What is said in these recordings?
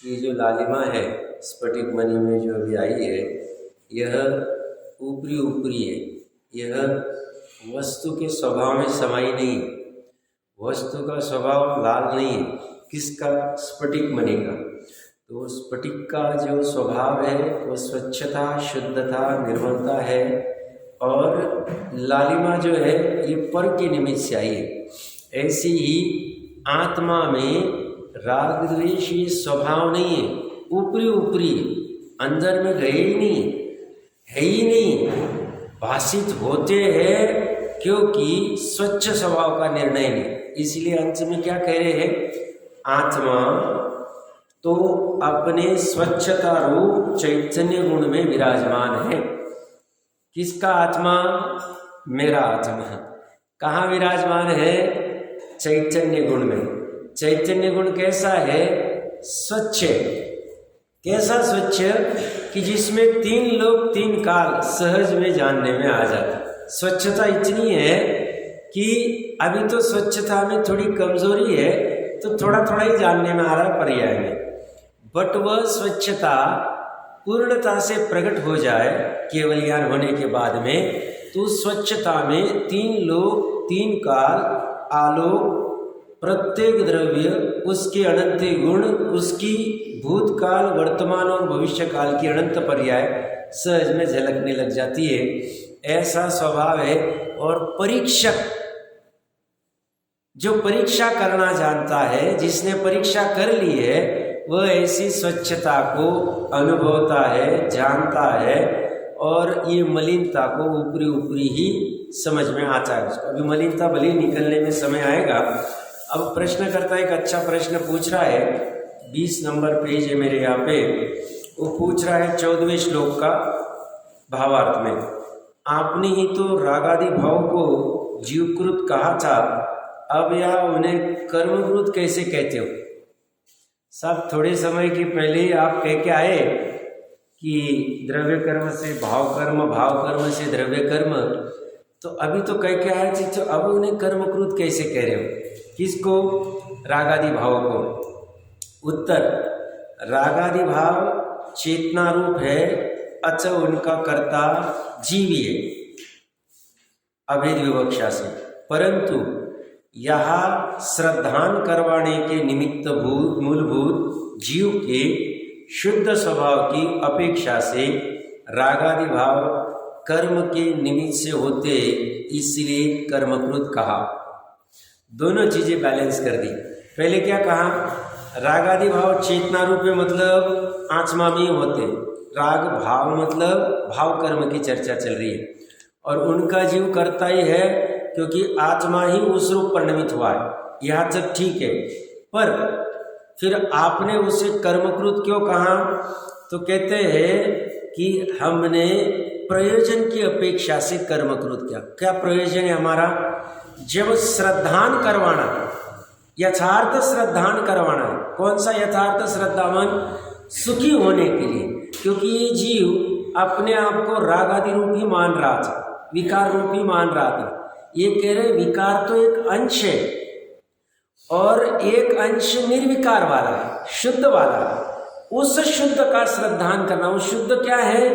ये जो लालिमा है स्फटिक मणि में जो अभी आई है, यह ऊपरी ऊपरी है। यह वस्तु के स्वभाव में समाई नहीं। वस्तु का स्वभाव लाल नहीं है। किसका? स्फटिक मणि का। तो स्फटिक का जो स्वभाव है वो स्वच्छता, शुद्धता, निर्मलता है। और लालिमा जो है ये पर के निमित्त से आई है। ऐसे ही आत्मा में राग द्वेष ये स्वभाव नहीं है, ऊपरी ऊपरी, अंदर में गए ही नहीं, है ही नहीं, भाषित होते हैं क्योंकि स्वच्छ स्वभाव का निर्णय नहीं। इसलिए अंत में क्या कह रहे हैं? आत्मा तो अपने स्वच्छता रूप चैतन्य गुण में विराजमान है। किसका आत्मा? मेरा आत्मा। कहाँ विराजमान है? चैतन्य गुण में। चैतन्य गुण कैसा है? स्वच्छ। कैसा स्वच्छ? कि जिसमें तीन लोग तीन काल सहज में जानने में आ जाता। स्वच्छता इतनी है कि अभी तो स्वच्छता में थोड़ी कमजोरी है, तो थोड़ा थोड़ा ही जानने में आ रहा है पर्याय में। बट वह स्वच्छता पूर्णता से प्रकट हो जाए केवल ज्ञान होने के बाद में, तो स्वच्छता में तीन लोग तीन काल, आलोक, प्रत्येक द्रव्य, उसके अनंत गुण, उसकी भूतकाल, वर्तमान और भविष्य काल की अनंत पर्याय सहज में झलकने लग जाती है। ऐसा स्वभाव है। और परीक्षक, जो परीक्षा करना जानता है, जिसने परीक्षा कर ली है, वह ऐसी स्वच्छता को अनुभवता है, जानता है, और ये मलिनता को ऊपरी ऊपरी ही समझ में आता है उसको। अभी मलिनता भले निकलने में समय आएगा। अब प्रश्नकर्ता एक अच्छा प्रश्न पूछ रहा है, 20 नंबर पेज है मेरे यहाँ पे। वो पूछ रहा है 14वें श्लोक का भावार्थ में, आपने ही तो रागादि भाव को जीवकृत कहा था, अब यह उन्हें कर्मकृत कैसे कहते हो? सब थोड़े समय के पहले ही आप कह के आए कि द्रव्य कर्म से भाव कर्म, भाव कर्म से द्रव्य कर्म, तो अभी तो कह के आए थे, तो अब उन्हें कर्मकृत कैसे कह रहे हो? किसको? रागादि भाव को। उत्तर, रागादि भाव चेतना रूप है, अच उनका कर्ता जीव है अभेद विवक्षा से। परंतु यहाँ श्रद्धान करवाने के निमित्त भूत मूलभूत जीव के शुद्ध स्वभाव की अपेक्षा से रागादि भाव कर्म के निमित्त से होते, इसलिए कर्मकृत कहा। दोनों चीजें बैलेंस कर दी। पहले क्या कहा? रागादि भाव चेतना रूप में, मतलब आत्मा में होते। राग भाव मतलब भाव कर्म की चर्चा चल रही है, और उनका जीव करता ही है क्योंकि आत्मा ही उस रूप परिणमित हुआ है। यहाँ तक ठीक है, पर फिर आपने उसे कर्मकृत क्यों कहा? तो कहते हैं कि हमने प्रयोजन की अपेक्षा से कर्मकृत किया। क्या प्रयोजन है हमारा? जब श्रद्धान करवाना, यथार्थ श्रद्धान करवाना है। कौन सा यथार्थ श्रद्धावन? सुखी होने के लिए, क्योंकि ये जीव अपने आप को राग आदि रूप ही मान रहा था, विकार रूप ही मान रहा था। ये कह रहे विकार तो एक अंश है, और एक अंश निर्विकार वाला है, शुद्ध वाला है। उस शुद्ध का श्रद्धान करना। उस शुद्ध क्या है?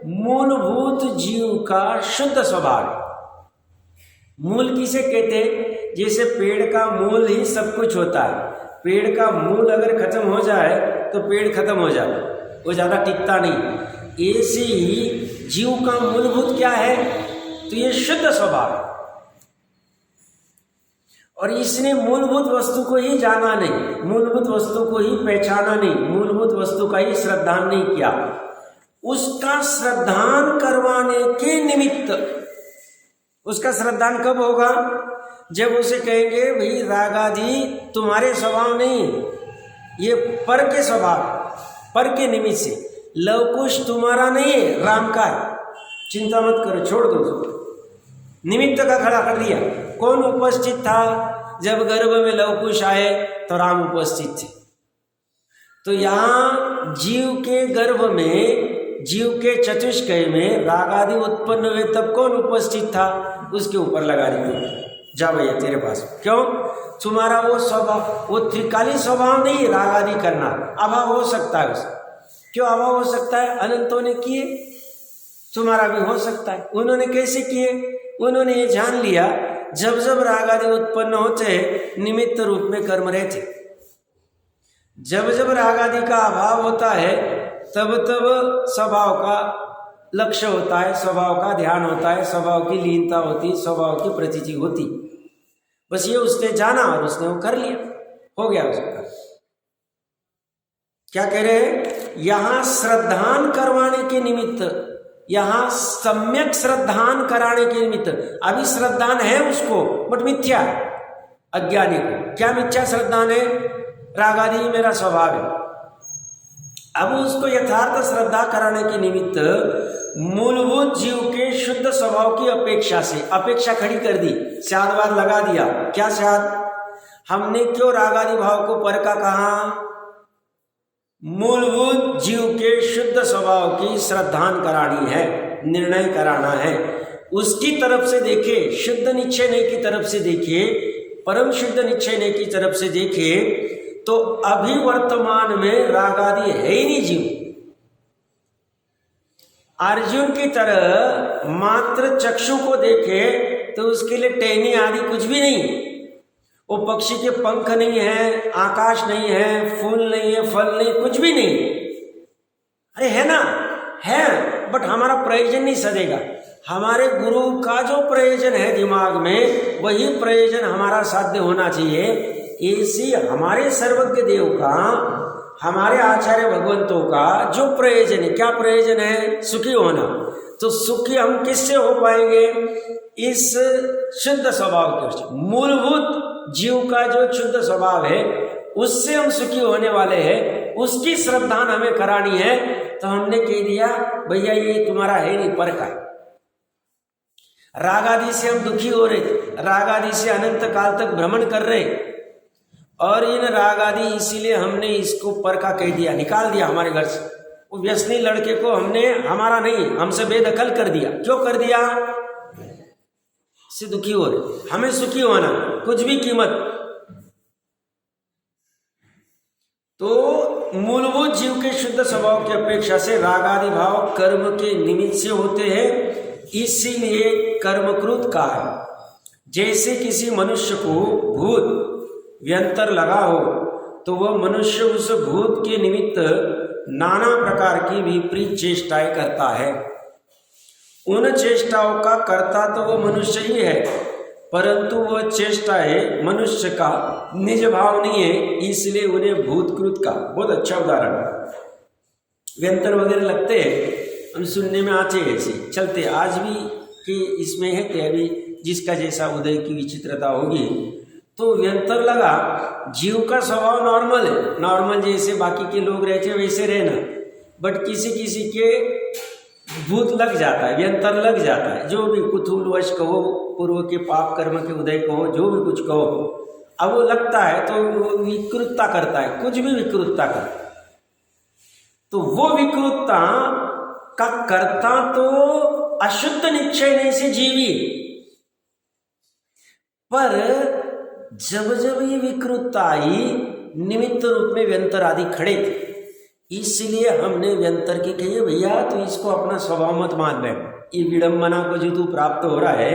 मूलभूत जीव का शुद्ध स्वभाव। मूल किसे कहते हैं? जैसे पेड़ का मूल ही सब कुछ होता है। पेड़ का मूल अगर खत्म हो जाए तो पेड़ खत्म हो जाता, वो ज़्यादा टिकता नहीं। ऐसे ही जीव का मूलभूत क्या है? तो ये शुद्ध स्वभाव है। और इसने मूलभूत वस्तु को ही जाना नहीं, मूलभूत वस्तु को ही पहचाना नहीं, मूलभूत वस्तु का ही श्रद्धान नहीं किया। उसका श्रद्धान करवाने के निमित्त, उसका श्रद्धान कब होगा? जब उसे कहेंगे भाई रागादि तुम्हारे स्वभाव नहीं, ये पर के स्वभाव, पर के निमित्त से। लवकुश तुम्हारा नहीं है, राम का है, चिंता मत करो, छोड़ दो उसको। निमित्त का खड़ा कर दिया। कौन उपस्थित था जब गर्भ में लवकुश आए? तो राम उपस्थित थे। तो यहाँ जीव के गर्भ में, जीव के चतुष्कय में रागादि उत्पन्न हुए, तब कौन उपस्थित था? उसके ऊपर लगा दी। जा भैया तेरे पास। क्यों? तुम्हारा वो स्वभाव, वो त्रिकाली स्वभाव नहीं, राग आदि करना। अभाव हो सकता है उसका। क्यों अभाव हो सकता है? अनंतों ने किए, तुम्हारा भी हो सकता है। उन्होंने कैसे किए? उन्होंने ये जान लिया जब जब राग आदि उत्पन्न होते हैं निमित्त रूप में कर्म रहते, जब जब राग आदि का अभाव होता है तब तब स्वभाव का लक्ष्य होता है, स्वभाव का ध्यान होता है, स्वभाव की लीनता होती, स्वभाव की प्रतीति होती। बस ये उसने जाना और उसने वो कर लिया, हो गया उसका। क्या कह रहे हैं? यहां श्रद्धान करवाने के निमित्त, यहां सम्यक श्रद्धान कराने के निमित्त, अभी श्रद्धान है उसको बट मिथ्या, अज्ञानी को। क्या मिथ्या श्रद्धान है? राग आदि मेरा स्वभाव है। अब उसको यथार्थ श्रद्धा कराने के निमित्त मूलभूत जीव के शुद्ध स्वभाव की अपेक्षा से, अपेक्षा खड़ी कर दी, शादवाद लगा दिया। क्या शाद? हमने क्यों राग आदि भाव को परका कहा? मूलभूत जीव के शुद्ध स्वभाव की श्रद्धान करानी है, निर्णय कराना है। उसकी तरफ से देखे, शुद्ध निश्चय ने की तरफ से देखे, परम शुद्ध निश्चय ने की तरफ से देखे, तो अभी वर्तमान में राग आदि है ही नहीं जीव। अर्जुन की तरह मात्र चक्षु को देखे तो उसके लिए टहनी आदि कुछ भी नहीं। वो पक्षी के पंख नहीं है, आकाश नहीं है, फूल नहीं है, फल नहीं, कुछ भी नहीं। अरे है ना, है, बट हमारा प्रयोजन नहीं सदेगा। हमारे गुरु का जो प्रयोजन है दिमाग में, वही प्रयोजन हमारा साध्य होना चाहिए। ऐसी हमारे सर्वज्ञ देव का, हमारे आचार्य भगवंतों का जो प्रयोजन है, क्या प्रयोजन है? सुखी होना। तो सुखी हम किससे हो पाएंगे? इस शुद्ध स्वभाव के, मूलभूत जीव का जो शुद्ध स्वभाव है उससे हम सुखी होने वाले हैं। उसकी श्रद्धान हमें करानी है। तो हमने कह दिया भैया ये तुम्हारा है नहीं, पर का। राग आदि से हम दुखी हो रहे, राग आदि से अनंत काल तक भ्रमण कर रहे, और इन राग आदि इसीलिए हमने इसको पर का कह दिया, निकाल दिया हमारे घर से। वो व्यसनी लड़के को हमने हमारा नहीं, हमसे बेदखल कर दिया। क्यों कर दिया? से दुखी हो रहे, हमें सुखी होना, कुछ भी कीमत। तो मूलभूत जीव के शुद्ध स्वभाव की अपेक्षा से राग आदि भाव कर्म के निमित्त से होते हैं, इसीलिए कर्मकृत का है। जैसे किसी मनुष्य को भूत व्यंतर लगा हो तो वह मनुष्य उस भूत के निमित्त नाना प्रकार की विपरीत चेष्टाएं करता है। उन चेष्टाओं का कर्ता तो वो मनुष्य ही है, परंतु वह चेष्टाएं मनुष्य का निज भाव नहीं है, इसलिए उन्हें भूतकृत का। बहुत अच्छा उदाहरण, व्यंतर वगैरह लगते हैं, हम सुनने में आते हैं, ऐसे चलते आज भी कि इसमें है कि अभी जिसका जैसा उदय की विचित्रता होगी। तो व्यंतर लगा, जीव का स्वभाव नॉर्मल है, नॉर्मल जैसे बाकी के लोग रहते वैसे रहना, बट किसी किसी के भूत लग जाता है, व्यंतर लग जाता है। जो भी कुतूहलवश कहो, पूर्व के पाप कर्म के उदय कहो, जो भी कुछ कहो, अब वो लगता है तो वो विकृतता करता है, कुछ भी विकृतता करता है। तो वो विकृतता का कर्ता तो अशुद्ध निश्चय नहीं से जीवी, पर जब जब ये विकृतता आई निमित्त रूप में व्यंतर आदि खड़े थे, इसलिए हमने व्यंतर के कहिए भैया तू इसको अपना स्वभाव मत मान बैठ। ये विडंबना को जो तू प्राप्त हो रहा है,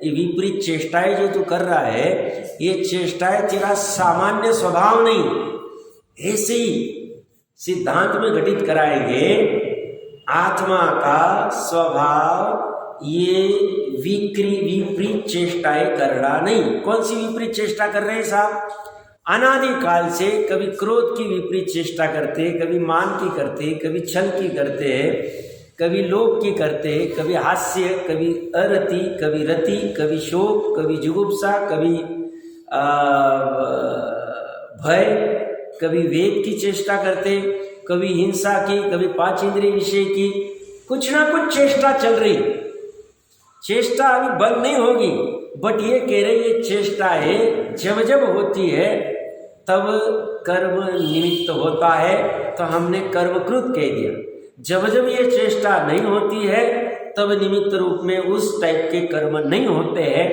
ये विपरीत चेष्टाएं जो तू कर रहा है, ये चेष्टाएं तेरा सामान्य स्वभाव नहीं। ऐसे ही सिद्धांत में घटित कराएंगे आत्मा का स्वभाव ये विपरीत चेष्टाएं करना नहीं। कौन सी विपरीत चेष्टा कर रहे हैं साहब? अनादिकाल से कभी क्रोध की विपरीत चेष्टा करते, कभी मान की करते, कभी छल की करते हैं, कभी लोभ की करते, कभी हास्य, कभी अरति, कभी रति, कभी शोक, कभी जुगुप्सा, कभी भय, कभी वेद की चेष्टा करते, कभी हिंसा की, कभी पांच इंद्रिय विषय की, कुछ ना कुछ चेष्टा चल रही। चेष्टा अभी बंद नहीं होगी, बट ये कह रहे ये चेष्टा है जब जब होती है तब कर्म निमित्त होता है, तो हमने कर्मकृत कह दिया। जब जब ये चेष्टा नहीं होती है तब निमित्त रूप में उस टाइप के कर्म नहीं होते हैं।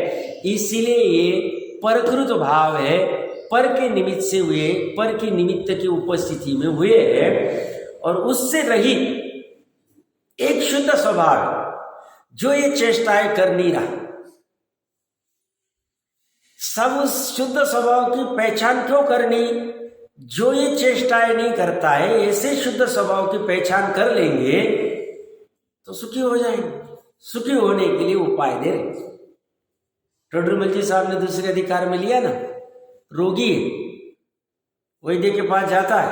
इसीलिए ये परकृत भाव है, पर के निमित्त से हुए, पर की निमित्त की उपस्थिति में हुए हैं और उससे रहित एक शुद्ध स्वभाव जो ये चेष्टाएं कर नहीं रहा। सब उस शुद्ध स्वभाव की पहचान क्यों करनी? जो ये चेष्टाएं नहीं करता है, ऐसे शुद्ध स्वभाव की पहचान कर लेंगे तो सुखी हो जाएंगे। सुखी होने के लिए उपाय दे रहे। टोडरमल जी साहब ने दूसरे अधिकार में लिया ना, रोगी है, वैद्य के पास जाता है,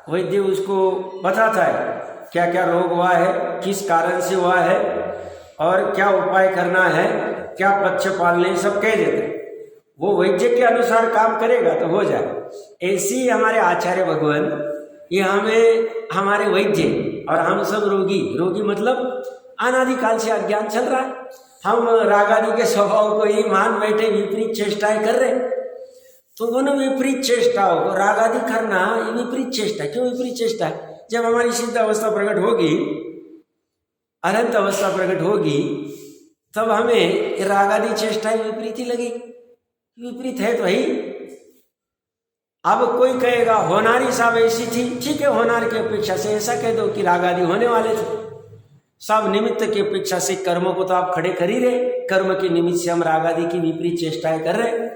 वैद्य उसको बताता है क्या क्या रोग हुआ है, किस कारण से हुआ है और क्या उपाय करना है, क्या पथ्य पालने, सब कह देते हैं। वो वैद्य के अनुसार काम करेगा तो हो जाए। ऐसे ही हमारे आचार्य भगवान, ये हमें हमारे वैद्य और हम सब रोगी। रोगी मतलब अनादिकाल से अज्ञान चल रहा है, हम रागादि के स्वभाव को ही मान बैठे, विपरीत चेष्टाएं कर रहे। तो उन विपरीत चेष्टाओं को रागादि करना, ये विपरीत चेष्टा। क्यों विपरीत चेष्टा है? जब हमारी सिद्ध अवस्था प्रकट होगी, अनंत अवस्था प्रकट होगी, तब हमें रागादि चेष्टाएं विपरीत ही लगेगी। विपरीत है तो ही। अब कोई कहेगा होनारी साहब ऐसी थी, ठीक है, होनार की अपेक्षा से ऐसा कह दो कि राग आदि होने वाले थे। सब निमित्त की अपेक्षा से कर्मों को तो आप खड़े कर ही रहे, कर्म के निमित्त से हम राग आदि की विपरीत चेष्टाएं कर रहे।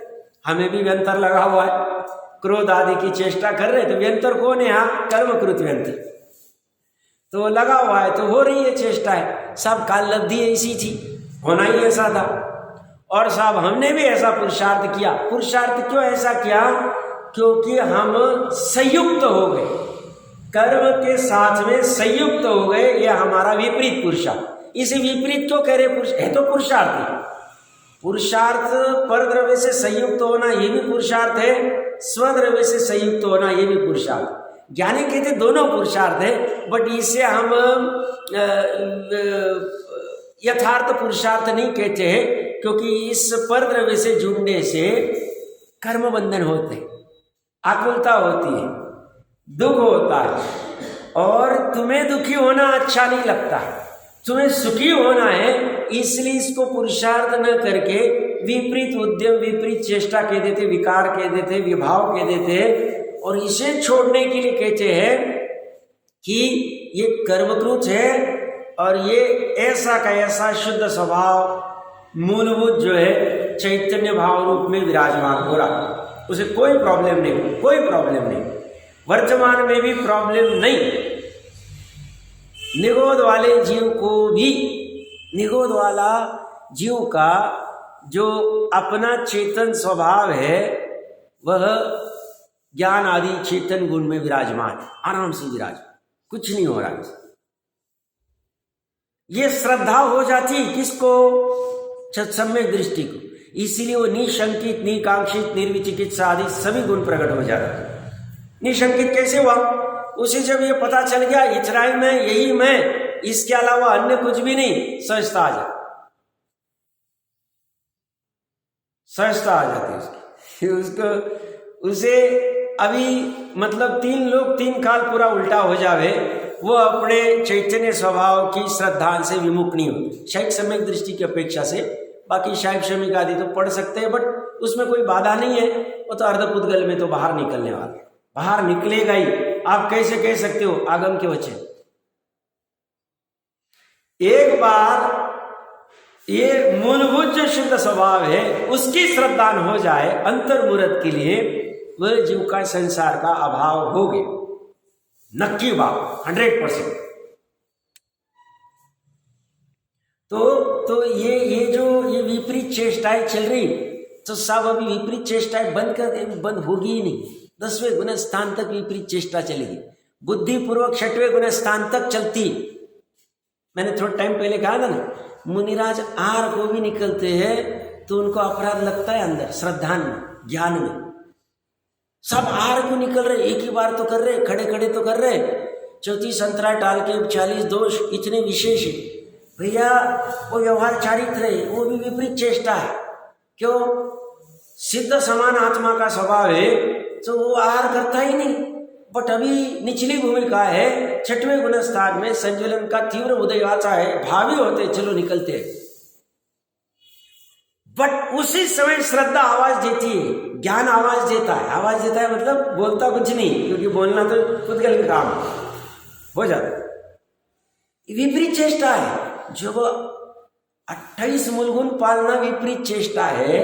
हमें भी व्यंतर लगा हुआ है, क्रोध आदि की चेष्टा कर रहे, तो व्यंतर कौन है? यहाँ कर्मकृत व्यंतर तो लगा हुआ है, तो हो रही है चेष्टाएं। सब काल लब्धि ऐसी थी, होना ही ऐसा था। और साहब हमने भी ऐसा पुरुषार्थ किया। पुरुषार्थ क्यों ऐसा किया? क्योंकि हम संयुक्त हो गए, कर्म के साथ में संयुक्त हो गए। ये हमारा विपरीत पुरुषार्थ। इसे विपरीत क्यों कह रहे? पुरुष है तो पुरुषार्थ ही। पुरुषार्थ पर द्रव्य से संयुक्त होना ये भी पुरुषार्थ है, स्वद्रव्य से संयुक्त होना ये भी पुरुषार्थ। ज्ञानी कहते दोनों पुरुषार्थ है, बट इसे हम यथार्थ पुरुषार्थ नहीं कहते हैं, क्योंकि इस पर द्रव्य से जुड़ने से कर्म बंधन होते, आकुलता होती है, दुख होता है और तुम्हें दुखी होना अच्छा नहीं लगता, तुम्हें सुखी होना है। इसलिए इसको पुरुषार्थ न करके विपरीत उद्यम, विपरीत चेष्टा कह देते, विकार कह देते, विभाव कह देते। और इसे छोड़ने के लिए कहते हैं कि ये कर्मकृत है और ये ऐसा का ऐसा शुद्ध स्वभाव मूलभूत जो है चैतन्य भाव रूप में विराजमान हो रहा, उसे कोई प्रॉब्लम नहीं, कोई प्रॉब्लम नहीं, वर्तमान में भी प्रॉब्लम नहीं। निगोद वाले जीव को भी, निगोद वाला जीव का जो अपना चेतन स्वभाव है वह ज्ञान आदि चेतन गुण में विराजमान, आराम से विराजमान, कुछ नहीं हो रहा है। ये श्रद्धा हो जाती किसको? सम्यक दृष्टि को। इसीलिए वो निशंकित, निकांक्षित, निर्विचिकित्सा आदि सभी गुण प्रकट हो जाते। निशंकित कैसे हुआ? उसे जब ये पता चल गया इतना ही मैं, यही मैं, इसके अलावा अन्य कुछ भी नहीं, सहजता आ जाती, सहजता आ जाती उसको। उसे अभी मतलब 3 लोग 3 काल पूरा उल्टा हो जावे, वो अपने चैतन्य स्वभाव की श्रद्धा से विमुख नहीं हो। शायद सम्यक दृष्टि की अपेक्षा से, बाकी शायद श्रमिक आदि तो पढ़ सकते हैं, बट उसमें कोई बाधा नहीं है। वो तो अर्धपुद्गल में तो बाहर निकलने वाला, बाहर निकलेगा ही। आप कैसे कह सकते हो? आगम के वचन। एक बार ये मूलभूत जो शुद्ध स्वभाव है उसकी श्रद्धा हो जाए अंतर्मुहूर्त के लिए, वह जीव का संसार का अभाव हो गया, नक्की बात, 100%। तो ये जो ये विपरीत चेष्टाएं चल रही, तो सब अभी विपरीत चेष्टाएं बंद होगी ही नहीं। 10वें गुण स्थान तक विपरीत चेष्टा चलेगी, बुद्धिपूर्वक 6वें गुण स्थान तक चलती। मैंने थोड़ा टाइम पहले कहा ना, मुनिराज आर को भी निकलते हैं तो उनको अपराध लगता है अंदर, श्रद्धा में, ज्ञान में। सब आर को निकल रहे, एक ही बार तो कर रहे, खड़े खड़े तो कर रहे, 34 अंतरा टाल के 40 दोष इतने विशेष है भैया। वो व्यवहार चारित्र है, वो भी विपरीत चेष्टा है। क्यों? सिद्ध समान आत्मा का स्वभाव है, तो वो आहार करता ही नहीं, बट अभी निचली भूमिका है, छठवें गुणस्थान में संज्वलन का तीव्र उदय आता है, भावी होते चलो निकलते हैं। बट उसी समय श्रद्धा आवाज देती है, ज्ञान आवाज देता है। आवाज देता है मतलब बोलता कुछ नहीं, क्योंकि बोलना तो खुद का काम हो जाता है। विपरीत चेष्टा है, जो 28 मूलगुण पालना विपरीत चेष्टा है,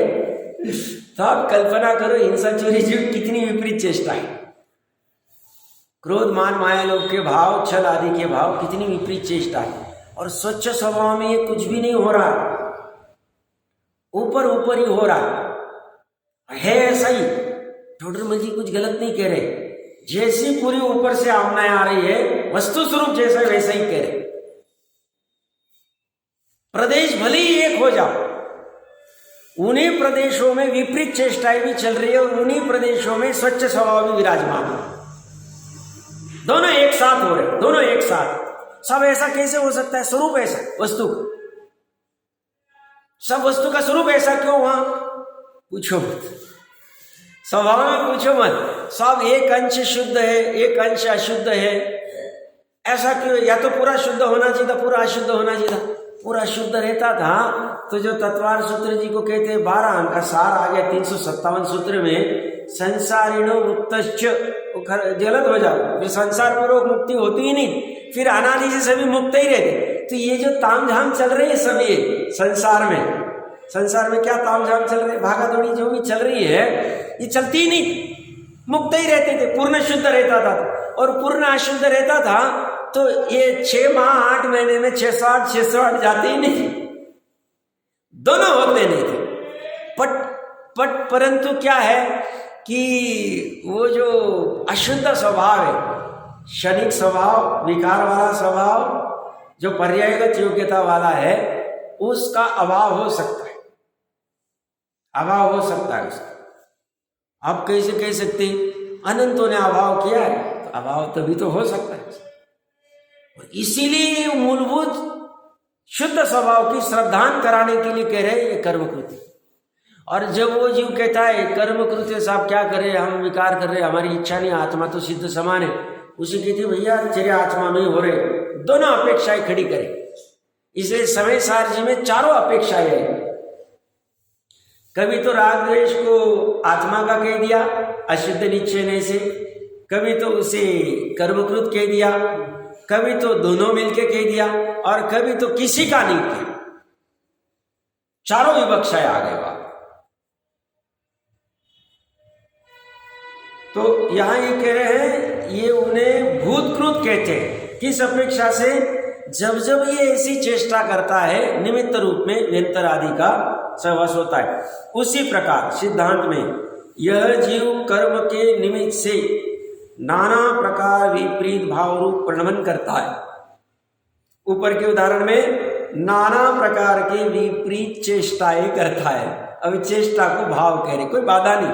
तो आप कल्पना करो हिंसा चोरी जीव कितनी विपरीत चेष्टा है। क्रोध मान माया लोभ के भाव, छल आदि के भाव, कितनी विपरीत चेष्टा है। और स्वच्छ स्वभाव में ये कुछ भी नहीं हो रहा, ऊपर ऊपर ही हो रहा है। ऐसा ही टोडरमल जी कुछ गलत नहीं कह रहे, जैसी पूरी ऊपर से आमनाएं आ रही है, वस्तु स्वरूप जैसा वैसा ही कह रहे। प्रदेश भले ही एक हो जाओ, उन्हीं प्रदेशों में विपरीत चेष्टाएं भी चल रही है और उन्हीं प्रदेशों में स्वच्छ स्वभाव भी विराजमान है। दोनों एक साथ हो रहे, दोनों एक साथ। सब ऐसा कैसे हो सकता है? स्वरूप ऐसा वस्तु, सब वस्तु का स्वरूप ऐसा क्यों हुआ? पूछो मत, स्वभाव में पूछो मत। सब एक अंश शुद्ध है, एक अंश अशुद्ध है, ऐसा क्यों? या तो पूरा शुद्ध होना चाहिए था, पूरा अशुद्ध होना चाहिए था। पूरा शुद्ध रहता था तो जो तत्वार सूत्र जी को कहते हैं 12 अंक का सार आ गया 357 सूत्र में, संसारिणो मुक्तश्च, गलत हो जाओ, फिर संसार पूर्वक मुक्ति होती ही नहीं, फिर अनादि से सभी मुक्त ही रहते। तो ये जो तामझाम चल रही है सब, ये संसार में क्या तामझाम चल रही है, भागा दौड़ी जो भी चल रही है, ये चलती ही नहीं, मुक्त ही रहते थे। पूर्ण शुद्ध रहता था, और पूर्ण अशुद्ध रहता था तो ये 6 माह 8 महीने में 608 जाते ही नहीं, दोनों होते नहीं थे। परंतु क्या है कि वो जो अशुद्ध स्वभाव है, क्षणिक स्वभाव, विकार वाला स्वभाव, जो पर्यायगत योग्यता वाला है, उसका अभाव हो सकता है, अभाव हो सकता है उसका। आप कैसे कह सकते अनंतों ने अभाव किया है, तो अभाव तभी तो हो सकता है। इसीलिए मूलभूत शुद्ध स्वभाव की श्रद्धान कराने के लिए कह रहे हैं ये कर्मकृति। और जब वो जीव कहता है कर्मकृत्य साहब क्या करे, हम विकार कर रहे, हमारी इच्छा नहीं, आत्मा तो सिद्ध समान है, उसे कहती भैया तेरे आत्मा में हो रहे, दोनों अपेक्षाएं खड़ी करें। इसलिए समय सार जी में चारों अपेक्षाएं हैं। कभी तो राग द्वेष को आत्मा का कह दिया अशुद्ध निश्चय से, कभी तो उसे कर्मकृत कह दिया, कभी तो दोनों मिलके कह दिया, और कभी तो किसी का नहीं किया। चारों विवक्षाएं आ गए बात। तो यहां ये कह रहे हैं, ये उन्हें भूतकृत कहते हैं। किस अपेक्षा से? जब जब ये ऐसी चेष्टा करता है, निमित्त रूप में व्यंतर आदि का सहवास होता है। उसी प्रकार सिद्धांत में यह जीव कर्म के निमित्त से नाना प्रकार विपरीत भाव रूप प्रणमन करता है। ऊपर के उदाहरण में नाना प्रकार की विपरीत चेष्टाएं करता है। अब चेष्टा को भाव कह रहे, कोई बाधा नहीं।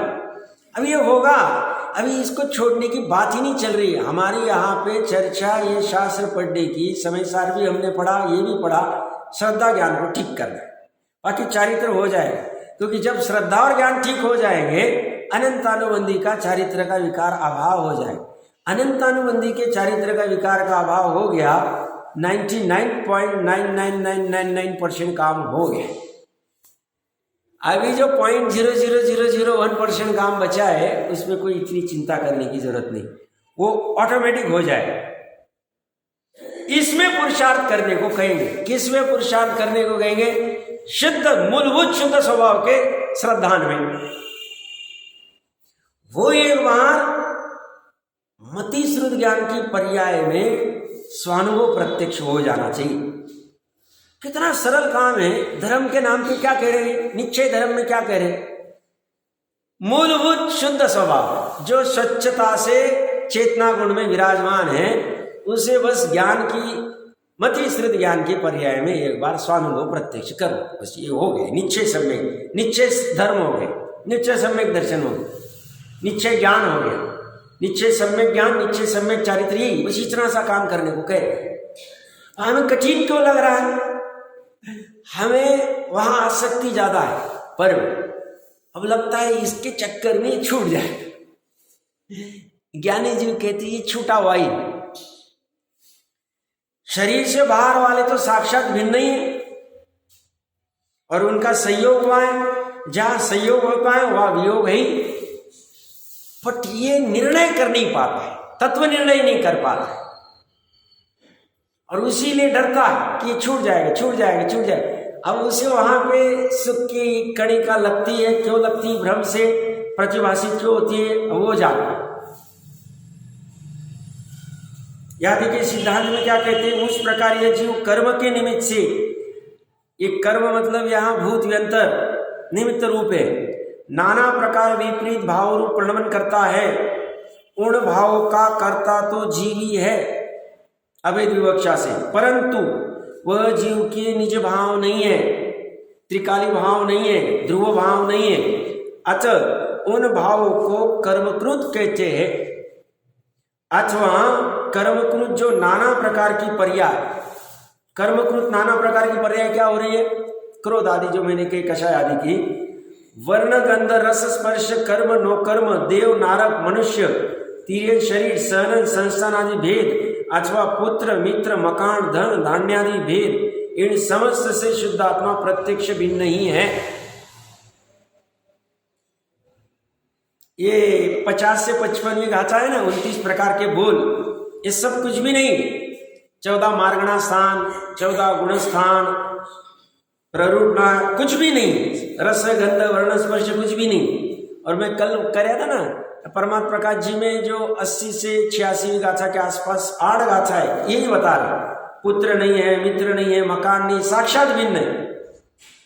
अब ये होगा, अभी इसको छोड़ने की बात ही नहीं चल रही है। हमारी यहाँ पे चर्चा ये शास्त्र पढ़ने की, समय सार भी हमने पढ़ा, ये भी पढ़ा, श्रद्धा ज्ञान को ठीक करना है, बाकी चारित्र हो जाएगा। क्योंकि जब श्रद्धा और ज्ञान ठीक हो जाएंगे, अनंतानुबंधी का चारित्र का विकार अभाव हो जाए। अनंतानुबंधी के चारित्र का विकार का अभाव हो गया, 99.99999% काम हो गया। अभी जो 0.00001% काम बचा है, उसमें कोई इतनी चिंता करने की जरूरत नहीं, वो ऑटोमेटिक हो जाए। इसमें पुरुषार्थ करने को कहेंगे। किसमें पुरुषार्थ करने को कहेंगे? शुद्ध मूलभूत शुद्ध स्वभाव के श्रद्धान में। वो एक बार मति श्रुत ज्ञान की पर्याय में स्वानुभव प्रत्यक्ष हो जाना चाहिए। कितना सरल काम है। धर्म के नाम पे क्या कह रहे हैं? निश्चय धर्म में क्या कह रहे हैं? मूलभूत शुद्ध स्वभाव जो स्वच्छता से चेतना गुण में विराजमान है, उसे बस ज्ञान की मति श्रुत ज्ञान के पर्याय में एक बार स्वानुभव प्रत्यक्ष करो, बस ये हो गए। निश्चय सम्यक, निश्चय धर्म हो गए, निश्चय सम्यक दर्शन हो गए, निश्चय ज्ञान हो गया, निश्चय सम्यक ज्ञान, निश्चय सम्यक चारित्र, यही बस इतना सा काम करने को कहे। हमें कठिन क्यों लग रहा है? हमें वहां आसक्ति ज्यादा है, पर अब लगता है इसके चक्कर में छूट जाए, ज्ञानी जीव कहती है छूटा हुआ ही। शरीर से बाहर वाले तो साक्षात भिन्न ही है और उनका संयोग हुआ है, जहां संयोग होता है वहां वियोग है ही, बट ये निर्णय कर नहीं पाता है, तत्व निर्णय नहीं कर पाता है और उसीलिए डरता है कि छूट जाएगा छूट जाएगा छूट जाएगा। अब उसे वहां पे सुख की कणिका लगती है, क्यों लगती है, भ्रम से प्रतिभाषित क्यों होती है, वो जाता है। याद है कि सिद्धांत में क्या कहते हैं, उस प्रकार यह जीव कर्म के निमित्त से, ये कर्म मतलब यहाँ भूत व्यंतर निमित्त रूप है, नाना प्रकार विपरीत भाव रूप प्रणमन करता है। उन भावों का कर्ता तो जीव ही है अवैध विवक्षा से, परंतु वह जीव के निज भाव नहीं है, त्रिकाली भाव नहीं है, ध्रुव भाव नहीं है। अतः उन भावों को कर्मकृत कहते हैं, अथवा कर्मकृत जो नाना प्रकार की पर्याय, कर्मकृत नाना प्रकार की पर्याय क्या हो रही है, क्रोध आदि जो मैंने कही, कषाय आदि की, वर्ण गंध रस स्पर्श कर्म नो कर्म, देव नारक मनुष्य तीर्यन शरीर सहनन संस्थान आदि भेद, अथवा पुत्र मित्र मकान धन धान्यादि भेद, इन समस्त से शुद्ध आत्मा प्रत्यक्ष भिन्न नहीं है। ये 50 से 55वीं गाथा है ना, 29 प्रकार के बोल, ये सब कुछ भी नहीं। 14 मार्गणा स्थान, 14 गुण स्थान, प्ररूपणा कुछ भी नहीं, रस गंध वर्ण स्पर्श कुछ भी नहीं। और मैं कल कह रहा था ना, परमात्मा प्रकाश जी में जो 80 से 86वीं गाथा के आसपास 8 गाथा है, यही बता रहे, पुत्र नहीं है, मित्र नहीं है, मकान नहीं, साक्षात भिन्न है,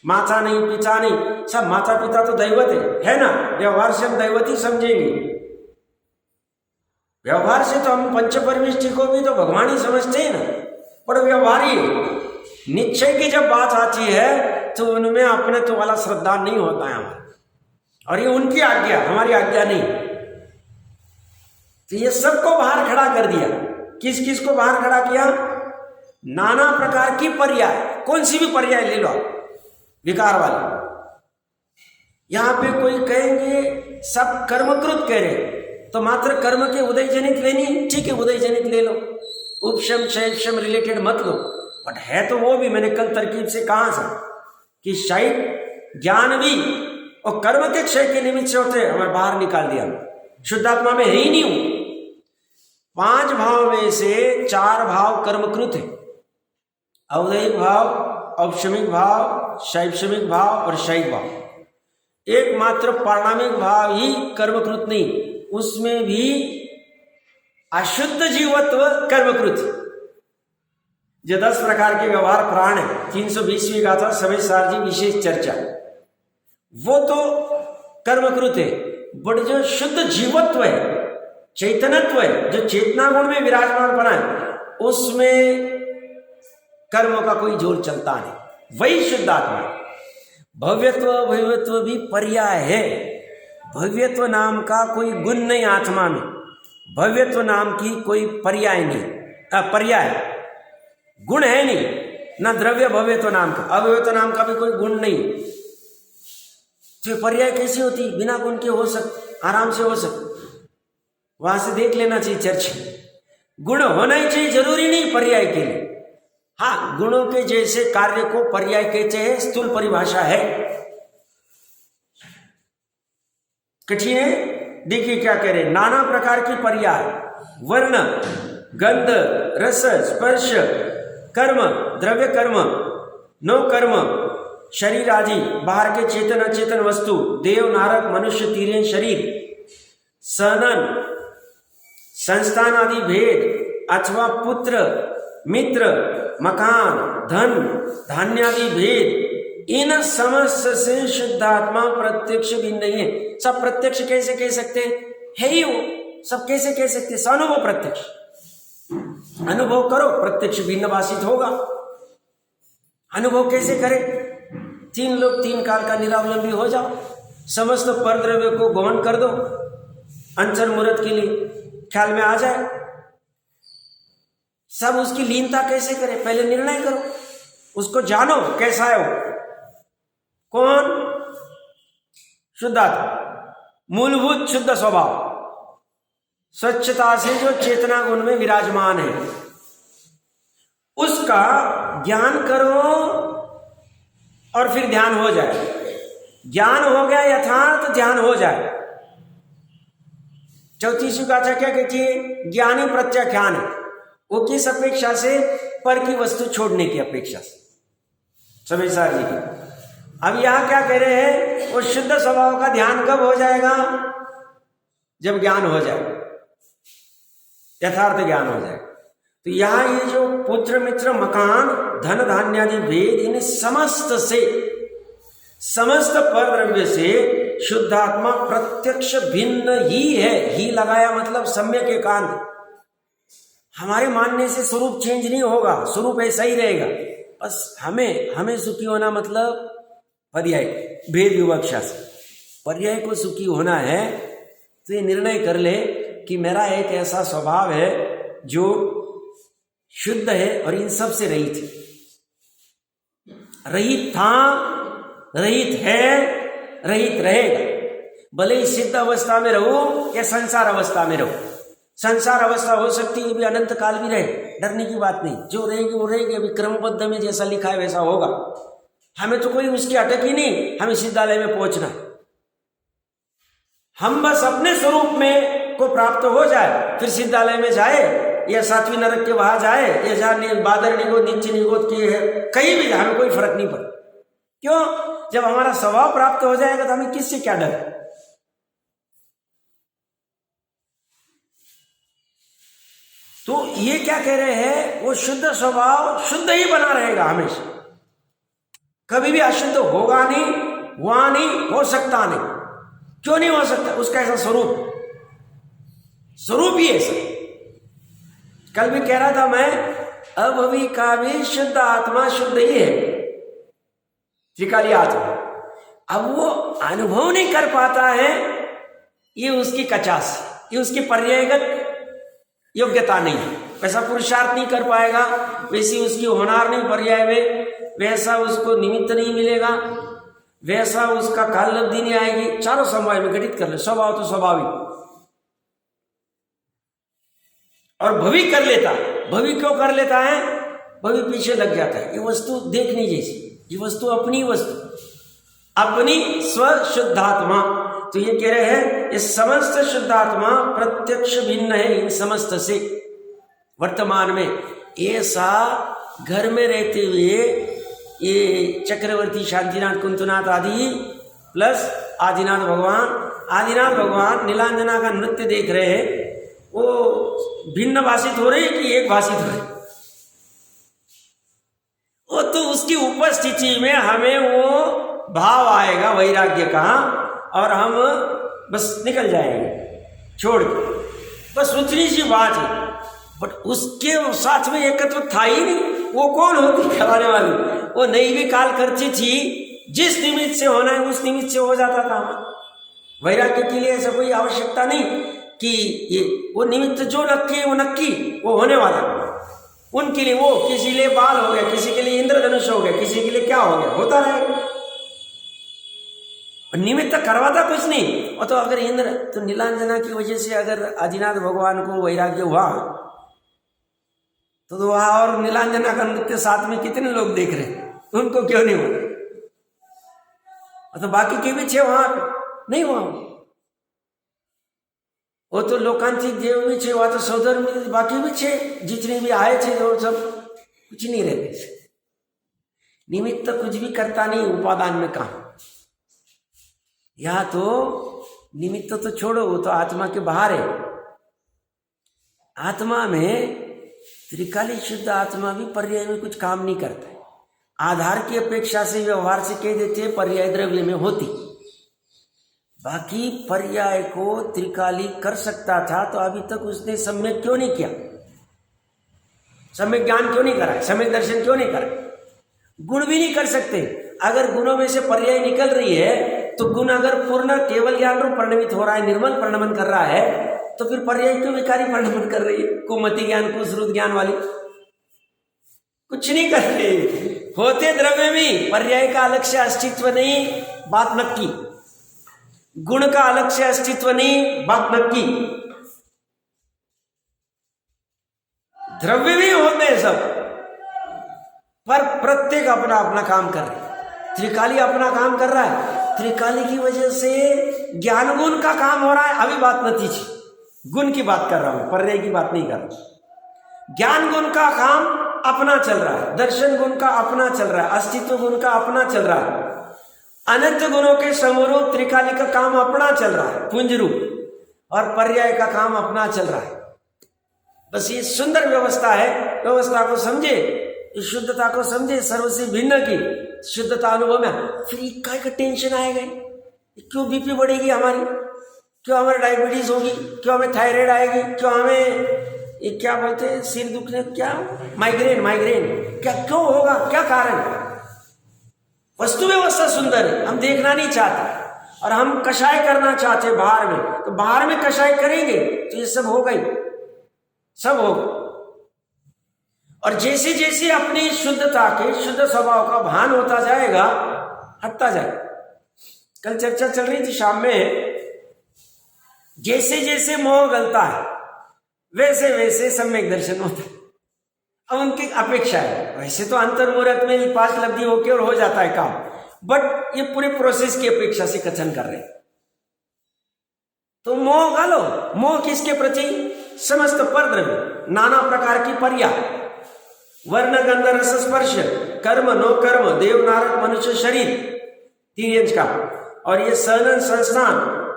माता नहीं, पिता नहीं, सब माता पिता तो दैवत है ना, व्यवहार से हम दैवत ही समझेंगे, व्यवहार से तो हम पंचपरमेष्ठी को भी तो भगवान ही समझते हैं ना, पर व्यवहार ही निश्चय की जब बात आती है तो उनमें अपने तो वाला श्रद्धा नहीं होता है हमारा, और ये उनकी आज्ञा, हमारी आज्ञा नहीं। तो ये सबको बाहर खड़ा कर दिया। किस किस को बाहर खड़ा किया, नाना प्रकार की पर्याय, कौन सी भी पर्याय ले लो विकार वाले। यहां पे कोई कहेंगे सब कर्मकृत कह रहे, तो मात्र कर्म के उदय जनित लेनी, ठीक है उदय जनित ले लो, उपशम शैक्षम रिलेटेड मत लो, बट है तो वो भी, मैंने कल तरकीब से कहा था कि शायद ज्ञान भी और कर्म के क्षय के निमित्त से होते, हमें बाहर निकाल दिया, शुद्धात्मा में है ही नहीं हूं। 5 भाव में से 4 भाव कर्मकृत है, औदैहिक भाव, औपशमिक भाव, शैक्षमिक भाव और शैव भाव। एकमात्र पारणामिक भाव ही कर्मकृत नहीं, उसमें भी अशुद्ध जीवत्व कर्मकृत। जो 10 प्रकार के व्यवहार प्राण है, 320वीं गाथा समय सारजी विशेष चर्चा, वो तो कर्मकृत है, बट जो शुद्ध जीवत्व है, चैतन्यत्व है, जो चेतना गुण में विराजमान बना है, उसमें कर्म का कोई जोर चलता नहीं, वही शुद्ध आत्मा। भव्यत्व भव्यत्व भी पर्याय है, भव्यत्व नाम का कोई गुण नहीं आत्मा में, भव्यत्व नाम की कोई पर्याय नहीं, पर्याय गुण है नहीं, ना द्रव्य भव्यत्व नाम का, अभव्यत्व नाम का भी कोई गुण नहीं। तो पर्याय कैसी होती, बिना गुण के हो सकते, आराम से हो सकते, वहां से देख लेना चाहिए चर्चा। गुण होना ही चाहिए, जरूरी नहीं पर्याय के लिए, हाँ गुणों के जैसे कार्य को पर्याय कहते हैं, स्थूल परिभाषा है, कठिन है। देखिए क्या कह रहे, नाना प्रकार की पर्याय, वर्ण गंध रस स्पर्श कर्म द्रव्य कर्म नो कर्म, शरीर आदि बाहर के चेतन अचेतन वस्तु, देव नारक मनुष्य तीर्यन शरीर, सहनन संस्थान आदि भेद, अथवा पुत्र मित्र मकान धन धान्यादि भेद, इन समस्त से शुद्धात्मा प्रत्यक्ष भी नहीं है। सब प्रत्यक्ष कैसे कह सकते है ही वो, सब कैसे कह सकते, सानुभव प्रत्यक्ष, अनुभव करो प्रत्यक्ष भिन्न भाषित होगा। अनुभव कैसे करें, 3 लोग 3 काल का निरावलंबी हो जाओ, समस्त परद्रव्य को गौण कर दो, अंतर मुहूर्त के लिए ख्याल में आ जाए, सब उसकी लीनता कैसे करें, पहले निर्णय करो, उसको जानो कैसा है वो, कौन, शुद्धात्मा, मूलभूत शुद्ध स्वभाव, स्वच्छता से जो चेतना गुण में विराजमान है उसका ज्ञान करो और फिर ध्यान हो जाए। ज्ञान हो गया यथार्थ, ध्यान हो जाए। चौथी शिकाचा क्या कहती है? ज्ञानी प्रत्याख्यान है। वो किस अपेक्षा से? पर की वस्तु छोड़ने की अपेक्षा से। समेसार जी की अब यहां क्या कह रहे हैं? वो शुद्ध स्वभाव का ध्यान कब हो जाएगा? जब ज्ञान हो जाए, यथार्थ ज्ञान हो जाए। तो यहां ये जो पुत्र मित्र मकान धन धान्यादि भेद, इन समस्त से, समस्त पर द्रव्य से शुद्धात्मा प्रत्यक्ष भिन्न ही है। ही लगाया मतलब सम्यक एकांत। हमारे मानने से स्वरूप चेंज नहीं होगा, स्वरूप ऐसा ही रहेगा। बस हमें सुखी होना मतलब पर्याय, भेद विवक्षा से पर्याय को सुखी होना है। तो ये निर्णय कर ले कि मेरा एक ऐसा स्वभाव है जो शुद्ध है और इन सब से रहित है। रहित था, रहित है, रहित रहेगा। भले ही सिद्ध अवस्था में रहो या संसार अवस्था में रहो। संसार अवस्था हो सकती है भी अनंत काल भी रहे, डरने की बात नहीं। जो रहेगी वो रहेगी। अभी क्रमबद्ध में जैसा लिखा है वैसा होगा। हमें तो कोई उसकी अटक ही नहीं, हमें सिद्धालय में पहुंचना है। हम बस अपने स्वरूप में को प्राप्त हो जाए, फिर सिद्धालय में जाए या सातवीं नरक के वहां जाए या जहां बादर निगोद नीचे निगोद किए है, कहीं भी हमें कोई फर्क नहीं पड़ता। क्यों? जब हमारा स्वभाव प्राप्त हो जाएगा तो हमें किससे क्या डर? तो ये क्या कह रहे हैं? वो शुद्ध स्वभाव शुद्ध ही बना रहेगा हमेशा, कभी भी अशुद्ध होगा नहीं, हुआ नहीं, हो सकता नहीं। क्यों नहीं हो सकता? उसका ऐसा स्वरूप ही ऐसा। कल भी कह रहा था मैं, अभवी का भी शुद्ध आत्मा शुद्ध ही है, त्रिकाली आत्मा। अब वो अनुभव नहीं कर पाता है, ये उसकी कचास, ये उसकी पर्यायगत योग्यता नहीं है। वैसा पुरुषार्थ नहीं कर पाएगा, वैसी उसकी होनार नहीं पर्याय में, वैसा उसको निमित्त नहीं मिलेगा, वैसा उसका काल लब्धि नहीं आएगी। चारों समवाय में घटित कर ले। स्वभाव तो स्वाभाविक, और भवी कर लेता। भवी क्यों कर लेता है? भवी पीछे लग जाता है। ये वस्तु देखनी जैसी, ये वस्तु अपनी वस्तु, अपनी स्वशुद्धात्मा। तो ये कह रहे हैं, ये समस्त शुद्धात्मा प्रत्यक्ष भिन्न है इन समस्त से। वर्तमान में ऐसा घर में रहते हुए ये चक्रवर्ती शांतिनाथ कुंतुनाथ आदि प्लस आदिनाथ भगवान नीलांजना का नृत्य देख रहे हैं। वो भिन्न भाषित हो रहे कि एक भाषित हो रहे? वो तो उसकी उपस्थिति में हमें वो भाव आएगा वैराग्य का, और हम बस निकल जाएंगे छोड़ के। बस उतनी सी बात है। बट उसके साथ में एकत्व था ही नहीं। वो कौन होती कराने वाली? वो नहीं भी काल करती थी, जिस निमित्त से होना है उस निमित्त से हो जाता था। वैराग्य के लिए ऐसा कोई आवश्यकता नहीं कि ये वो निमित्त जो नक्की है वो नक्की, वो होने वाला। उनके लिए वो, किसी लिए बाल हो गया, किसी के लिए इंद्रधनुष हो गया, किसी के लिए क्या हो गया, होता रहेगा। निमित्त करवाता कुछ नहीं। और तो अगर इंद्र, तो नीलांजना की वजह से अगर आदिनाथ भगवान को वैराग्य हुआ तो वहां और नीलांजना का नृत्य साथ में कितने लोग देख रहे, उनको क्यों नहीं हुआ? तो बाकी के भी छे वहां नहीं हुआ। वो तो लोकांतिक देव भी छे, वहां तो सौदर में बाकी भी छे, जितने भी आए थे वो सब कुछ नहीं रहते। निमित्त कुछ भी करता नहीं उपादान में काम। यहां तो निमित्त तो छोड़ो, वो तो आत्मा के बाहर है। आत्मा में त्रिकाली शुद्ध आत्मा भी पर्याय में कुछ काम नहीं करता है। आधार की अपेक्षा से व्यवहार से कह देते हैं पर्याय द्रव्य में होती। बाकी पर्याय को त्रिकाली कर सकता था तो अभी तक उसने सम्यक क्यों नहीं किया? सम्यक ज्ञान क्यों नहीं करा? सम्यक दर्शन क्यों नहीं करा? गुण भी नहीं कर सकते। अगर गुणों में से पर्याय निकल रही है तो गुण अगर पूर्ण केवल ज्ञान रूप परिणमित हो रहा है, निर्मल परिणमन कर रहा है, तो फिर पर्याय क्यों विकारी परिणमन कर रही है? कुमति ज्ञान को श्रुत ज्ञान वाली कुछ नहीं कर रही। होते द्रव्य में पर्याय का अलग से अस्तित्व नहीं, बात नक्की। गुण का अलग से अस्तित्व नहीं, बात नक्की। द्रव्य भी होते हैं सब, पर प्रत्येक अपना अपना काम कर रहे हैं। त्रिकाली अपना काम कर रहा है, त्रिकाली की वजह से ज्ञान गुण का काम हो रहा है। अभी बात नतीजी गुण की बात कर रहा हूं, पर्याय की बात नहीं कर रहा। ज्ञान गुण का काम अपना चल रहा है, दर्शन गुण का अपना चल रहा है, अस्तित्व गुण का अपना चल रहा है, अनंत गुणों के समरूप त्रिकाली का काम अपना चल रहा है पुंज रूप, और पर्याय का काम अपना चल रहा है। बस ये सुंदर व्यवस्था है। व्यवस्था को समझे, इस शुद्धता को समझे, सर्व से भिन्न की शुद्धता अनुभव में, फिर इक्का का टेंशन आएगा। क्यों बीपी बढ़ेगी हमारी, क्यों हमारी डायबिटीज होगी, क्यों हमें थायराइड आएगी, क्यों हमें ये क्या बोलते हैं सिर दुखने, क्या माइग्रेन क्या क्यों होगा, क्या कारण। वस्तु व्यवस्था सुंदर है, हम देखना नहीं चाहते और हम कषाय करना चाहते हैं बाहर में, तो बाहर में कषाय करेंगे तो ये सब होगा ही, सब होगा। और जैसे जैसे अपनी शुद्धता के शुद्ध स्वभाव का भान होता जाएगा, हटता जाएगा। कल चर्चा चल रही थी शाम में, जैसे जैसे मोह गलता है वैसे वैसे सम्यक दर्शन होता है। अब उनकी अपेक्षा है, वैसे तो अंतर मुहूर्त में 5 लब्धि होके और हो जाता है काम, बट ये पूरे प्रोसेस की अपेक्षा से कथन कर रहे हैं। तो मोह गालो, मोह किसके प्रति, समस्त परद्रव्य, नाना प्रकार की पर्या, वर्ण गंध रस स्पर्श, कर्म नो कर्म, देव नारद मनुष्य शरीर 3 इंच का, और ये सनन संस्थान,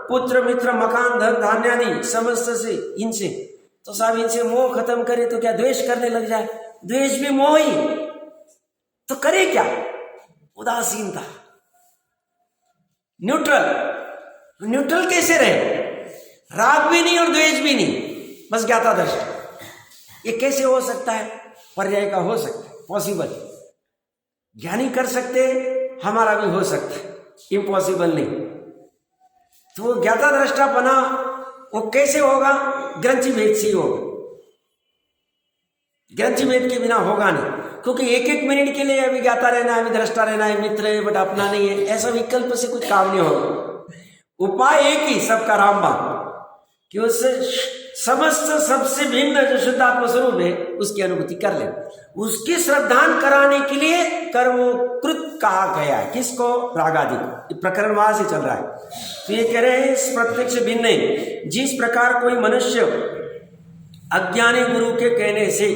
पुत्र मित्र मकान धन धान्य आदि समस्त से, इनसे तो साहब इनसे मोह खत्म करे तो क्या द्वेष करने लग जाए, द्वेष भी मोह ही, तो करे क्या, उदासीनता, न्यूट्रल कैसे रहे, राग भी नहीं और द्वेष भी नहीं, बस ज्ञाता दृष्टि। ये कैसे हो सकता है, पर्याय का हो सकता है, पॉसिबल, ज्ञानी कर सकते, हमारा भी हो सकता है, इम्पॉसिबल नहीं। तो वो ज्ञाता दृष्टापना वो कैसे होगा, ग्रंथि भेद से ही होगा, ग्रंथि भेद के बिना होगा नहीं, क्योंकि 1-1 मिनट के लिए अभी ज्ञाता रहना है, अभी दृष्टा रहना है, मित्र है बट अपना नहीं है, ऐसा विकल्प से कुछ काम नहीं होगा। उपाय एक ही सबका, रामबाण, कि उससे समस्त सबसे भिन्न जो शुद्धात्म स्वरूप है उसकी अनुभूति कर ले। उसकी श्रद्धान कराने के लिए कर्मोकृत कहा गया है, किसको, रागादि को। प्रकरण वहां से चल रहा है। तो ये कह रहे हैं इस प्रत्यक्ष भिन्न नहीं। जिस प्रकार कोई मनुष्य अज्ञानी गुरु के कहने से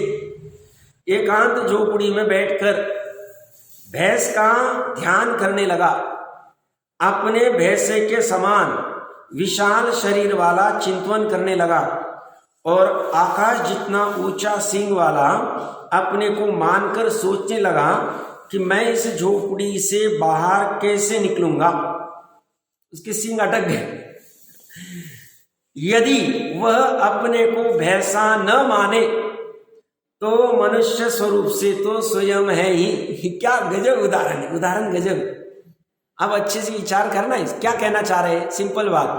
एकांत झोपड़ी में बैठकर भैंस का ध्यान करने लगा, अपने भैंसे के समान विशाल शरीर वाला चिंतन करने लगा, और आकाश जितना ऊंचा सींग वाला अपने को मानकर सोचने लगा कि मैं इस झोपड़ी से बाहर कैसे निकलूंगा, उसके सींग अटक गए। यदि वह अपने को भैंसा न माने तो मनुष्य स्वरूप से तो स्वयं है ही। क्या गजब उदाहरण गजब। अब अच्छे से विचार करना है, क्या कहना चाह रहे हैं, सिंपल बात।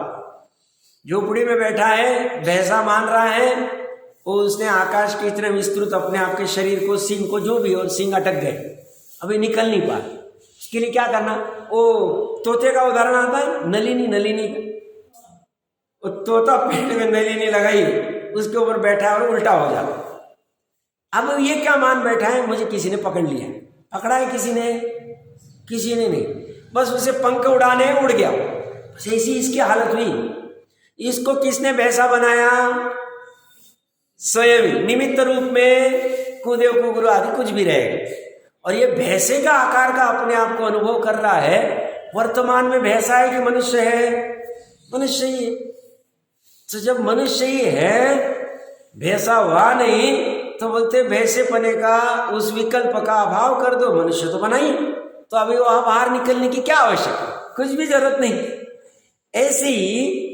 झोपड़ी में बैठा है, भैंसा मान रहा है, और उसने आकाश के इतने विस्तृत अपने आप के शरीर को, सींग को, जो भी, और सींग अटक गए, अभी निकल नहीं पा। उसके लिए क्या करना, ओ तोते का उदाहरण आता है, नलिनी का, तोता पेट में नलिनी लगाई, उसके ऊपर बैठा और उल्टा हो जाता। अब ये क्या मान बैठा है, मुझे किसी ने पकड़ लिया। पकड़ा है किसी ने नहीं, बस उसे पंख उड़ाने उड़ गया। ऐसी इसकी हालत हुई। इसको किसने भैंसा बनाया, स्वयं निमित्त रूप में कुदेव को गुरु आदि कुछ भी रहेगा, और ये भैंसे का आकार का अपने आप को अनुभव कर रहा है। वर्तमान में भैंसा है कि मनुष्य है, मनुष्य ही है। तो जब मनुष्य ही है, भैंसा हुआ नहीं, तो बोलते भैंसे पने का उस विकल्प का अभाव कर दो, मनुष्य तो बना ही, तो अभी वहां बाहर निकलने की क्या आवश्यकता, कुछ भी जरूरत नहीं। ऐसे ही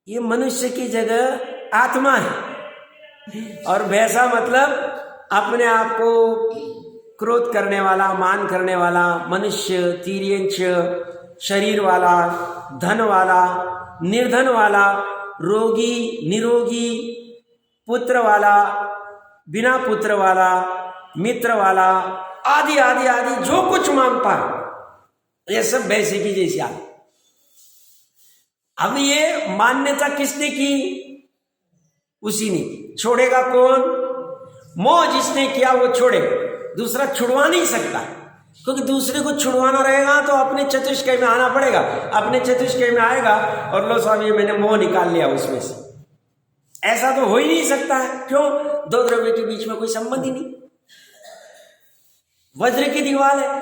ये मनुष्य की जगह आत्मा है, और भैंसा मतलब अपने आप को क्रोध करने वाला, मान करने वाला मनुष्य, तिर्यंच शरीर वाला, धन वाला, निर्धन वाला, रोगी निरोगी, पुत्र वाला, बिना पुत्र वाला, मित्र वाला, आदि आदि आदि जो कुछ मानता है, ये सब भैंसे की जैसी आदि। अब ये मान्यता किसने की, उसी ने। छोड़ेगा कौन, मोह जिसने किया वो छोड़े, दूसरा छुड़वा नहीं सकता, क्योंकि दूसरे को छुड़वाना रहेगा तो अपने चतुष्कय में आना पड़ेगा। अपने चतुष्कय में आएगा और लो स्वामी मैंने मोह निकाल लिया उसमें से, ऐसा तो हो ही नहीं सकता है। क्यों? दो द्रव्य के बीच में कोई संबंध ही नहीं। वज्र की दीवार है,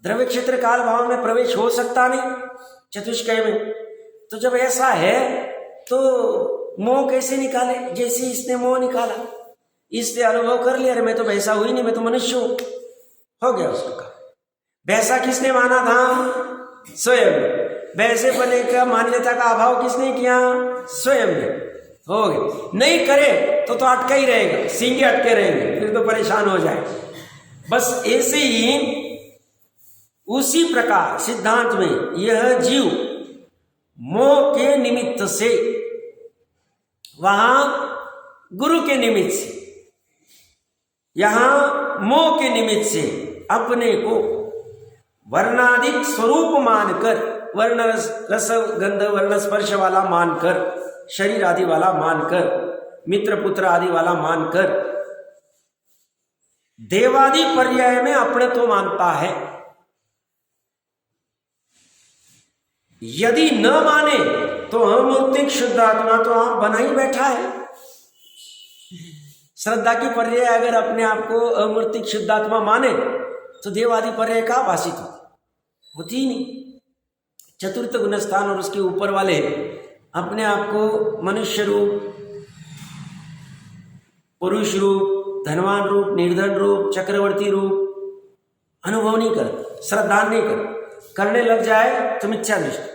द्रव्य क्षेत्र काल भाव में प्रवेश हो सकता नहीं चतुष्कय में। तो जब ऐसा है तो मोह कैसे निकाले? जैसे इसने मोह निकाला, इसने अनुभव कर लिया, अरे मैं तो वैसा हुई नहीं, मैं तो मनुष्य हूं, हो गया उसका। वैसा किसने माना था? स्वयं। वैसे बने का मान्यता का अभाव किसने किया? स्वयं ने। हो गया। नहीं करे तो अटका ही रहेगा, सींगे अटके रहेंगे, फिर तो परेशान हो जाए। बस ऐसे ही उसी प्रकार सिद्धांत में यह जीव मोह के निमित्त से, वहां गुरु के निमित्त से, यहां मोह के निमित्त से अपने को वर्णाधिक स्वरूप मानकर, वर्ण रस गंध वर्ण स्पर्श वाला मानकर, शरीर आदि वाला मानकर, मित्र पुत्र आदि वाला मानकर देवादि पर्याय में अपने तो मानता है। यदि न माने तो अमूर्तिक शुद्धात्मा तो आप बना ही बैठा है। श्रद्धा की पर्याय अगर अपने आप को अमूर्तिक शुद्धात्मा माने तो देवादि पर्याय का भाषित होती ही नहीं। चतुर्थ गुणस्थान और उसके ऊपर वाले अपने आप को मनुष्य रूप, पुरुष रूप, धनवान रूप, निर्धन रूप, चक्रवर्ती रूप अनुभव नहीं करते, श्रद्धा नहीं करते। करने लग जाए तो मिथ्या दृष्टि,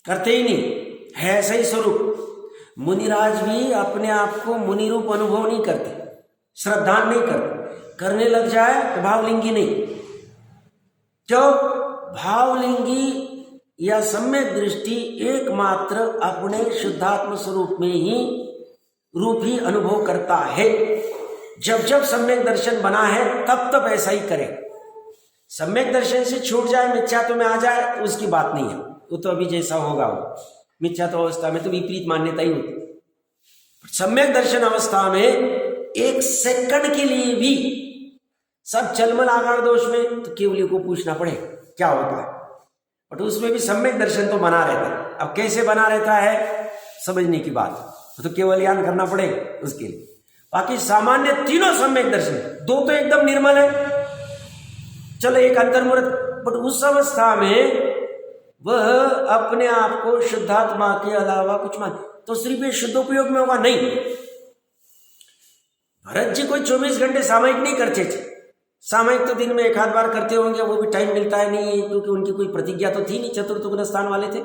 करते ही नहीं है ऐसा ही स्वरूप। मुनिराज भी अपने आप को मुनि रूप अनुभव नहीं करते, श्रद्धा नहीं करते। करने लग जाए तो भावलिंगी नहीं। क्यों? भावलिंगी या सम्यक दृष्टि एकमात्र अपने शुद्धात्म स्वरूप में ही रूप ही अनुभव करता है। जब जब सम्यक दर्शन बना है तब तब ऐसा ही करे। सम्यक दर्शन से छूट जाए, मिथ्यात्व में आ जाए तो उसकी बात नहीं है, वो तो अभी जैसा होगा वो मिथ्यात्व अवस्था में तो विपरीत मान्यता ही होती। सम्यक दर्शन अवस्था में एक सेकंड के लिए भी सब चलमल आकार दोष में तो केवली को पूछना पड़े क्या होता है, बट उसमें भी सम्यक दर्शन तो बना रहता है। अब कैसे बना रहता है समझने की बात, तो केवल ज्ञान करना पड़ेगा उसके लिए। बाकी सामान्य तीनों सम्यक दर्शन, दो तो एकदम निर्मल है, चलो एक अंतर्मुहूर्त, बट उस अवस्था में वह अपने आप को शुद्धात्मा के अलावा कुछ मान तो सिर्फ ये शुद्धोपयोग में होगा नहीं। भरत जी कोई 24 घंटे सामयिक नहीं करते थे। सामयिक तो दिन में एक आध बार करते होंगे, वो भी टाइम मिलता है नहीं, क्योंकि उनकी कोई प्रतिज्ञा तो थी नहीं। चतुर्थ गुणस्थान वाले थे,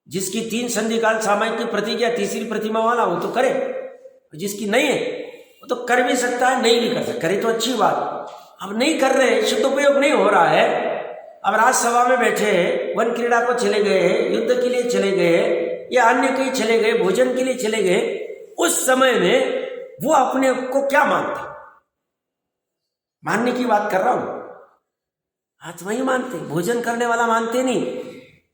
जिसकी 3 संधि काल सामयिक की प्रतिज्ञा, तीसरी प्रतिमा वाला वो तो करे, जिसकी नहीं है वो तो कर भी सकता है, नहीं भी कर सकता। करे तो अच्छी बात, अब नहीं कर रहे, शुद्धोपयोग नहीं हो रहा है। अब राजसभा में बैठे, वन क्रीड़ा को चले गए, युद्ध के लिए चले गए या अन्य कहीं चले गए, भोजन के लिए चले गए, उस समय में वो अपने को क्या मानते? मानने की बात कर रहा हूं, आत्मा ही मानते, भोजन करने वाला मानते नहीं।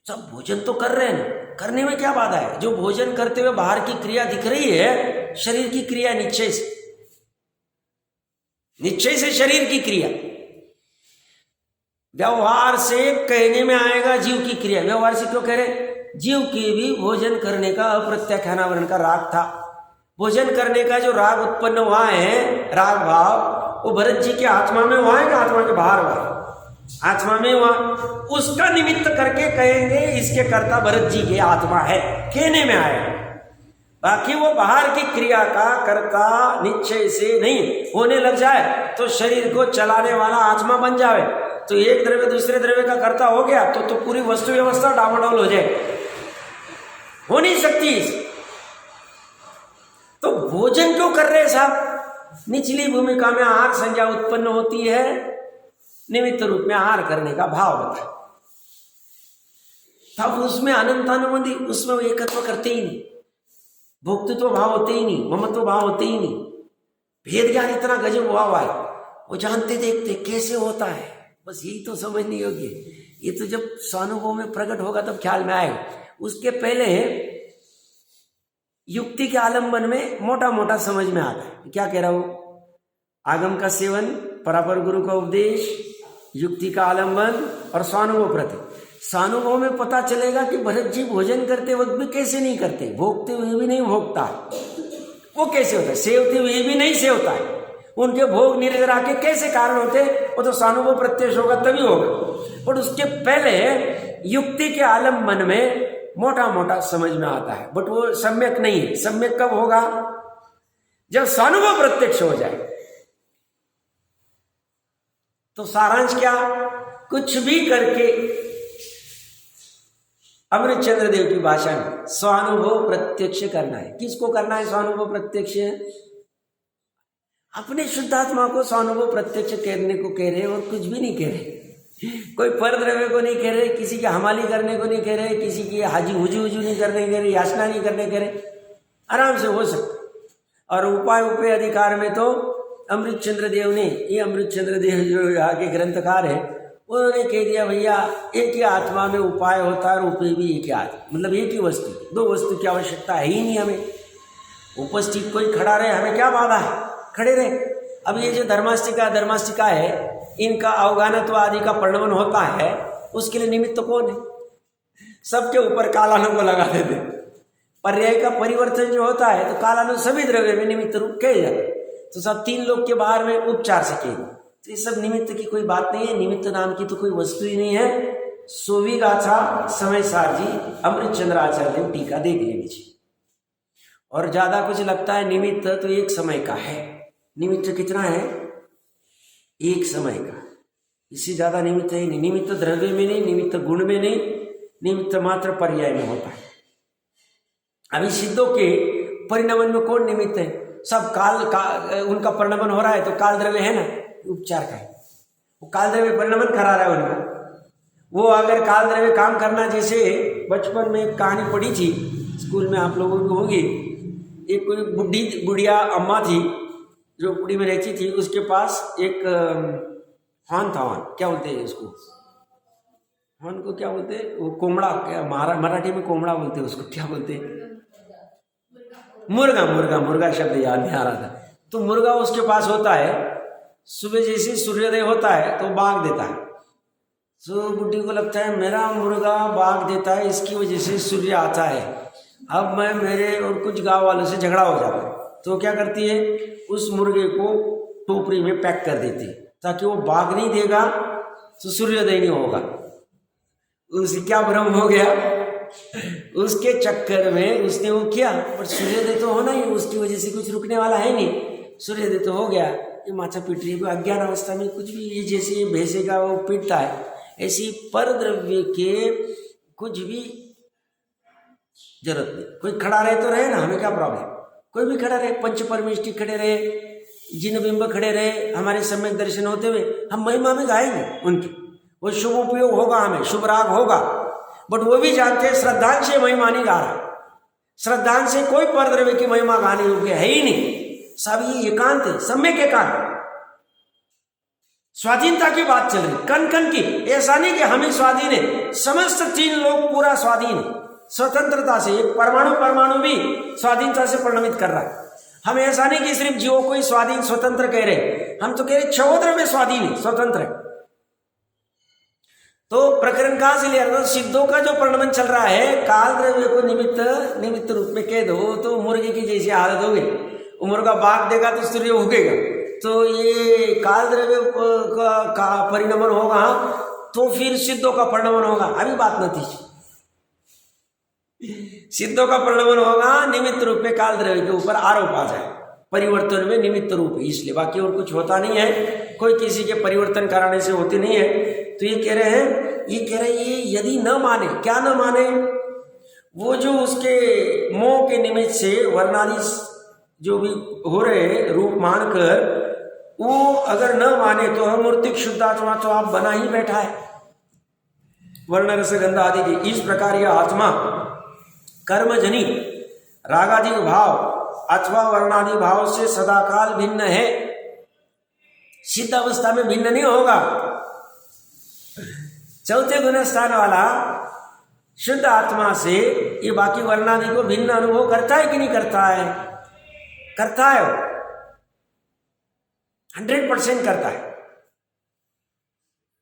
सब भोजन तो कर रहे हैं, करने में क्या बाधा है? जो भोजन करते हुए बाहर की क्रिया दिख रही है, शरीर की क्रिया निश्चय से शरीर की क्रिया, व्यवहार से कहने में आएगा जीव की क्रिया। व्यवहार से क्यों कह रहे? जीव के भी भोजन करने का अप्रत्याख्यानावरण का राग था। भोजन करने का जो राग उत्पन्न हुआ है, राग भाव, वो भरत जी के आत्मा में हुआ है कि आत्मा के बाहर हुआ? आत्मा में हुआ। उसका निमित्त करके कहेंगे इसके कर्ता भरत जी के आत्मा है, कहने में आएगा। बाकी वो बाहर की क्रिया का कर्ता निश्चय से नहीं होने लग जाए तो शरीर को चलाने वाला आत्मा बन जाए, तो एक द्रव्य दूसरे द्रव्य का कर्ता हो गया तो पूरी वस्तु व्यवस्था डामाडोल हो जाए, हो नहीं सकती। तो भोजन क्यों कर रहे साहब? निचली भूमिका में आहार संज्ञा उत्पन्न होती है, निमित्त रूप में आहार करने का भाव बनता, तब उसमें अनंतानुबंधी, उसमें वो एकत्व करते ही नहीं, भोक्तृत्व भाव होते ही नहीं, ममत्व भाव होते ही नहीं। भेद ज्ञान इतना गजब हुआ है, वो जानते देखते कैसे होता है, बस यही तो समझनी होगी। ये तो जब स्वानुभव में प्रकट होगा तब ख्याल में आएगा। उसके पहले युक्ति के आलंबन में मोटा मोटा समझ में आता है। क्या कह रहा हूं? आगम का सेवन, परापर गुरु का उपदेश, युक्ति का आलंबन और स्वानुभव प्रति। स्वानुभव में पता चलेगा कि भरत जी भोजन करते वक्त भी कैसे नहीं करते, भोगते हुए भी नहीं भोगता, वो कैसे होता है, सेवते हुए भी नहीं सेवता है, उनके भोग निर्जरा के कैसे कारण होते, वो तो स्वानुभव प्रत्यक्ष होगा तभी होगा। पर उसके पहले युक्ति के आलंबन में मोटा मोटा समझ में आता है, बट वो सम्यक नहीं है। सम्यक कब होगा? जब स्वानुभव प्रत्यक्ष हो जाए। तो सारांश क्या? कुछ भी करके अमृतचंद्र देव की भाषा में स्वानुभव प्रत्यक्ष करना है। किसको करना है स्वानुभव प्रत्यक्ष? अपने शुद्धात्मा को स्वानुभव प्रत्यक्ष करने को कह रहे और कुछ भी नहीं कह रहे। कोई पर द्रव्य को नहीं कह रहे, किसी की हमाली करने को नहीं कह रहे, किसी की हाजी हुजू नहीं करने कह रहे, याचना नहीं करने कह रहे, आराम से हो सकता। और उपाय उपय अधिकार में तो अमृतचंद्र देव ने, ये अमृतचंद्र देव जो यहाँ के ग्रंथकार है, उन्होंने कह दिया भैया एक ही आत्मा में उपाय होता है और उपाय भी एक ही आत्मा, मतलब एक ही वस्तु, दो वस्तु की आवश्यकता है ही नहीं हमें। उपस्थित कोई खड़ा रहे, हमें क्या बाधा है, खड़े रहे। अब ये जो धर्माष्टिका है, इनका अवगानत्व आदि का परिणमन होता है, उसके लिए निमित्त कौन है? सबके ऊपर कालानु को लगा देते। पर्याय का परिवर्तन जो होता है तो कालानु सभी द्रव्य में निमित्त रूप कहे जाते, तो सब तीन लोग के बाहर में उपचार से कहे। तो ये सब निमित्त की कोई बात नहीं है, निमित्त नाम की तो कोई वस्तु ही नहीं है। सोवी गाथा समय सार जी अमृतचंद्र आचार्य ने टीका देख लेनी चाहिए। और ज्यादा कुछ लगता है निमित्त तो एक समय का है। निमित्त कितना है? एक समय का, इससे ज्यादा निमित्त है नहीं। निमित्त द्रव्य में नहीं, निमित्त गुण में नहीं, निमित्त मात्र पर्याय में होता है। अभी सिद्धों के परिणमन में कौन निमित्त है? सब काल का उनका परिणमन हो रहा है, तो काल द्रव्य है ना, उपचार का है, वो काल द्रव्य परिणमन करा रहा है उनका। वो अगर काल द्रव्य काम करना, जैसे बचपन में एक कहानी पढ़ी थी स्कूल में, आप लोगों को होगी, एक कोई बुढ़िया अम्मा थी जो पुड़ी में रहती थी, उसके पास एक हॉर्न था। हॉर्न क्या बोलते हैं उसको? हॉर्न को क्या बोलते हैं? वो कोमड़ा, क्या मराठी में कोमड़ा बोलते हैं उसको, क्या बोलते हैं? मुर्गा शब्द याद नहीं आ रहा था। तो मुर्गा उसके पास होता है, सुबह जैसे सूर्योदय होता है तो बाग देता है। तो बुढ़ी को लगता है मेरा मुर्गा बाग देता है, इसकी वजह से सूर्य आता है, अब मैं मेरे और कुछ गांव वालों से झगड़ा हो जाता है। तो क्या करती है, उस मुर्गे को टोकरी में पैक कर देती है, ताकि वो बाग नहीं देगा तो सूर्योदय नहीं होगा। उसे क्या भ्रम हो गया, उसके चक्कर में उसने वो किया, पर सूर्योदय तो होना ही, उसकी वजह से कुछ रुकने वाला है नहीं, सूर्योदय तो हो गया। ये माचा पीट रही है, अज्ञान अवस्था में कुछ भी, ये जैसे भैंसे का वो पीटता है, ऐसी पर द्रव्य के कुछ भी जरूरत नहीं। कोई खड़ा रहे तो रहे ना, हमें क्या प्रॉब्लम, कोई भी खड़ा रहे, पंच परमेष्टि खड़े रहे, जिन बिंब खड़े रहे, हमारे सम्यक दर्शन होते हुए हम महिमा में गाएंगे उनकी, वो शुभ उपयोग होगा, हमें शुभ राग होगा। बट वो भी जानते हैं श्रद्धांश से महिमा नहीं गा रहा, श्रद्धांश से कोई पर द्रव्य की महिमा गाने योग्य है ही नहीं। सब ये एकांत है, सम्यक एकांत, स्वाधीनता की बात चल रही, कन कन की। ऐसा नहीं कि हम ही स्वाधीन है, समस्त तीन लोग पूरा स्वाधीन है, स्वतंत्रता से। एक परमाणु भी स्वाधीनता से परिणमित कर रहा है। हम ऐसा नहीं कि सिर्फ जीवों को ही स्वाधीन स्वतंत्र कह रहे, हम तो कह रहे छह द्रव्य स्वाधीन है, स्वतंत्र है। तो प्रकरण कहां से लिया? तो सिद्धों का जो परिणमन चल रहा है, काल द्रव्य को निमित्त रूप में कह दो तो मुर्गे की जैसी हालत होगी। मुर्गा बाग देगा तो सूर्य उगेगा, तो ये काल द्रव्य का परिणमन होगा तो फिर सिद्धों का परिणमन होगा। अभी बात न थी, सिद्धों का परिणमन होगा निमित्त रूप में, काल द्रव्य के ऊपर आरोप आ जाए, परिवर्तन में निमित्त रूप है, इसलिए बाकी और कुछ होता नहीं है, कोई किसी के परिवर्तन कराने से होती नहीं है। तो ये कह रहे हैं, ये यदि न माने, क्या न माने? वो जो उसके मोह के निमित्त से वर्णादि जो भी हो रहे रूप मानकर, वो अगर न माने तो हम मूर्तिक शुद्धात्मा तो आप बना ही बैठा है वर्ण रस गंध आदि की। इस प्रकार यह आत्मा कर्मजनी रागादि भाव अथवा वर्णादि भाव से सदाकाल भिन्न है, सिद्ध अवस्था में भिन्न नहीं होगा। चौथे गुण स्थान वाला शुद्ध आत्मा से ये बाकी वर्णादि को भिन्न अनुभव करता है कि नहीं करता है? करता है, 100% करता है,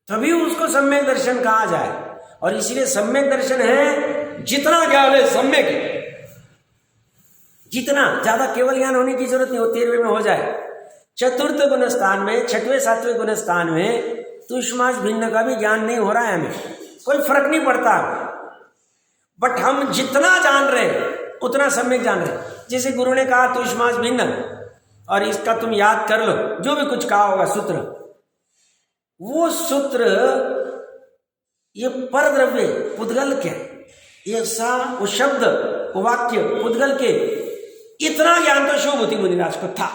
तभी उसको सम्यक दर्शन कहा जाए। और इसलिए सम्यक दर्शन है जितना ज्ञान है सम्यक है, जितना ज्यादा केवल ज्ञान होने की जरूरत नहीं हो, 13वें में हो जाए। चतुर्थ गुण स्थान में, 6वें 7वें गुण स्थान में तुष्मास भिन्न का भी ज्ञान नहीं हो रहा है, हमें कोई फर्क नहीं पड़ता, बट हम जितना जान रहे उतना सम्यक जान रहे। जैसे गुरु ने कहा तुष्मास भिन्न, और इसका तुम याद कर लो जो भी कुछ कहा होगा सूत्र, वो सूत्र ये पर द्रव्य पुद्गल के, ये सा वो शब्द वो वाक्य पुद्गल के, इतना ज्ञान तो शुभूति मुनिराज को था।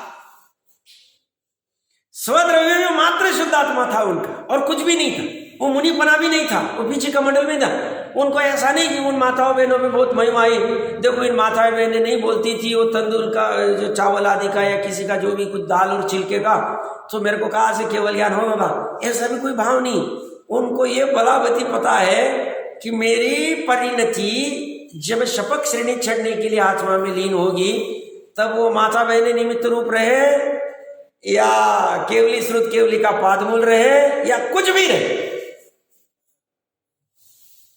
स्वद्रव्य में मात्र शुद्धात्मा था उनका, और कुछ भी नहीं था, वो मुनिपना भी नहीं था, वो पीछे कमंडल में था। उनको ऐसा नहीं कि उन माताओं बहनों में बहुत महिमा आई, देखो इन माताएं बहनें नहीं बोलती थी वो तंदूर का जो चावल आदि का या किसी का जो भी कुछ दाल और छिलके का, तो मेरे को कहाँ से केवल ज्ञान होगा, ऐसा भी कोई भाव नहीं। उनको ये बलाबती पता है कि मेरी परिणति जब शपथ श्रेणी चढ़ने के लिए आत्मा में लीन होगी, तब वो माता बहने निमित्त रूप रहे या केवली श्रुत केवली का पादमूल रहे या कुछ भी रहे,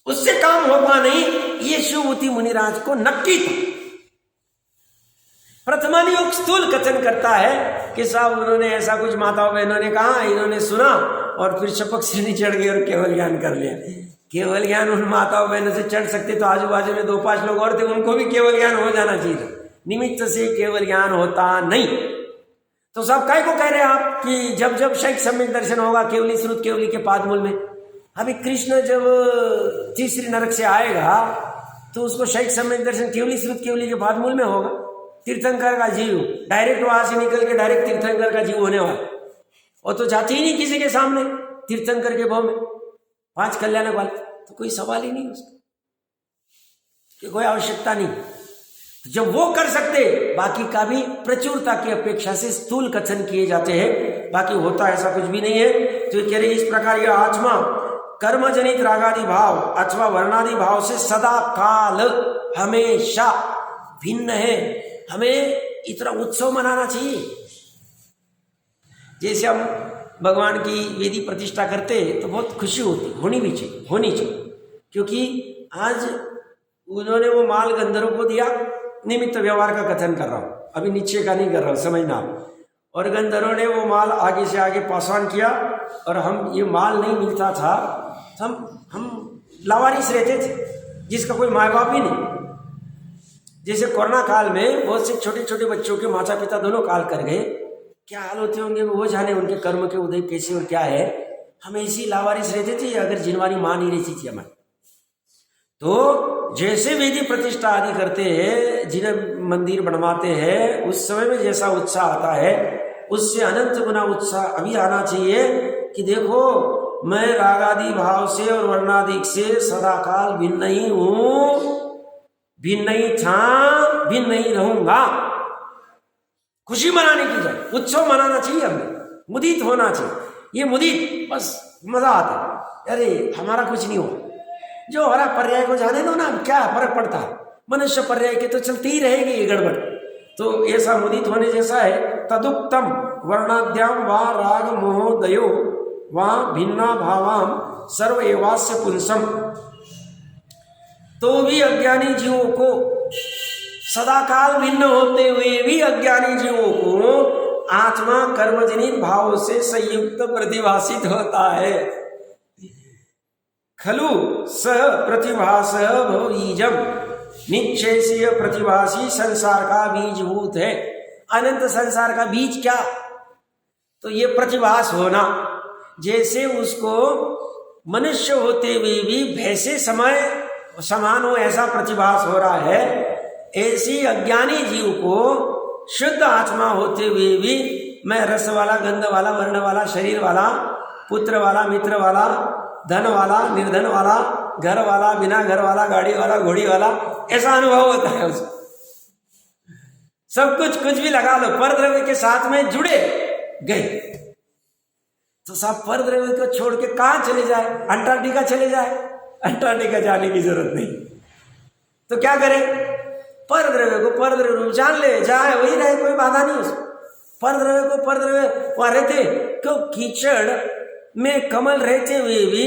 उससे काम होगा नहीं। ये शुभूति मुनिराज को नक्की था। प्रथमानियोग स्थूल कथन करता है कि साहब उन्होंने ऐसा कुछ माताओं बहनों ने कहा, इन्होंने सुना और फिर शपथ श्रेणी चढ़ गई और केवल ज्ञान कर लिया। केवल ज्ञान उन माताओं बहनों से चढ़ सकते तो आजू बाजू में 2-5 लोग और थे, उनको भी केवल ज्ञान हो जाना चाहिए। निमित्त से केवल ज्ञान होता नहीं। तो साहब काय को कह रहे हैं आप कि जब जब शैक सम्यक दर्शन होगा केवली श्रुत केवली के पादमूल में। अभी कृष्ण जब तीसरी नरक से आएगा तो उसको शैक सम्यक दर्शन केवली श्रुत केवली के पादमूल में होगा। तीर्थंकर का जीव डायरेक्ट वहां से निकल के डायरेक्ट तीर्थंकर का जीव होने वाला, और तो जाती ही नहीं किसी के सामने तीर्थंकर के भाव में 5 कल्याणक वाले, तो कोई सवाल ही नहीं उसका कि कोई आवश्यकता नहीं। तो जब वो कर सकते, बाकी का भी प्रचुरता की अपेक्षा से स्थूल कथन किए जाते हैं, बाकी होता ऐसा कुछ भी नहीं है। तो कह रहे इस प्रकार यह आत्मा कर्मजनित रागादि भाव अथवा वर्णादि भाव से सदा काल हमेशा भिन्न है। हमें इतना उत्सव मनाना चाहिए। जैसे हम भगवान की वेदी प्रतिष्ठा करते तो बहुत खुशी होती, होनी चाहिए, क्योंकि आज उन्होंने वो माल गंधर्व को दिया। निमित्त व्यवहार का कथन कर रहा हूं, अभी नीचे का नहीं कर रहा हूं, समझना। और गंधर्वों ने वो माल आगे से आगे पासवान किया, और हम ये माल नहीं मिलता था तो हम लावारिस रहते थे, जिसका कोई माँ बाप ही नहीं। जैसे कोरोना काल में बहुत से छोटे छोटे बच्चों के माता पिता दोनों काल कर गए, क्या हाल होते होंगे वो जाने, उनके कर्म के उदय कैसे और क्या है। हम ऐसी लावारिस रहते थे अगर जिनवारी माँ नहीं रहती थी हमारी। तो जैसे वेदी प्रतिष्ठा आदि करते हैं, जिन्हें मंदिर बनवाते हैं, उस समय में जैसा उत्साह आता है उससे अनंत गुना उत्साह अभी आना चाहिए कि देखो मैं रागादि भाव से और वर्णादि से सदाकाल भिन्न नहीं हूं, भिन्न नहीं था, भिन्न नहीं रहूंगा। खुशी मनाने की जाए, उत्सव मनाना चाहिए, हमें मुदित होना चाहिए। ये मुदित बस मजा आता है, अरे हमारा कुछ नहीं हुआ, जो हरा पर्याय को जाने दो ना, क्या फर्क पड़ता है, मनुष्य पर्याय के तो चलती ही रहेगी ये गड़बड़। तो ऐसा मुदित होने जैसा है। तदुक्तम वर्णाद्याम वा राग मोहोदयो वा भिन्ना भावाम सर्व एवास्य पुंसम। तो भी अज्ञानी जीवों को सदाकाल भिन्न होते हुए भी अज्ञानी जीवों को आत्मा कर्मजनित भाव से संयुक्त प्रतिभाषित होता है। खलु सह प्रतिभास भवीजम, निश्चय प्रतिभासी संसार का बीजभूत है। अनंत संसार का बीज क्या? तो ये प्रतिभास होना। जैसे उसको मनुष्य होते हुए भी भैसे समय समान हो ऐसा प्रतिभास हो रहा है, ऐसी अज्ञानी जीव को शुद्ध आत्मा होते हुए भी मैं रस वाला, गंध वाला, वर्ण वाला, शरीर वाला, पुत्र वाला, मित्र वाला, धन वाला, निर्धन वाला, घर वाला, बिना घर वाला, गाड़ी वाला, घोड़ी वाला, ऐसा अनुभव होता है उसको। सब कुछ भी लगा लो, परद्रव्य के साथ में जुड़े गए तो सब परद्रव्य को छोड़ के कहां चले जाए? अंटार्कटिका चले जाए? अंटार्कटिका जाने की जरूरत नहीं। तो क्या करें, पर द्रव्य को पर द्रव्य रूप जान ले, जाए वही रहे, कोई बाधा नहीं उसको। पर द्रव्य को पर द्रव्य वहां रहते, क्यों कीचड़ में कमल रहते हुए भी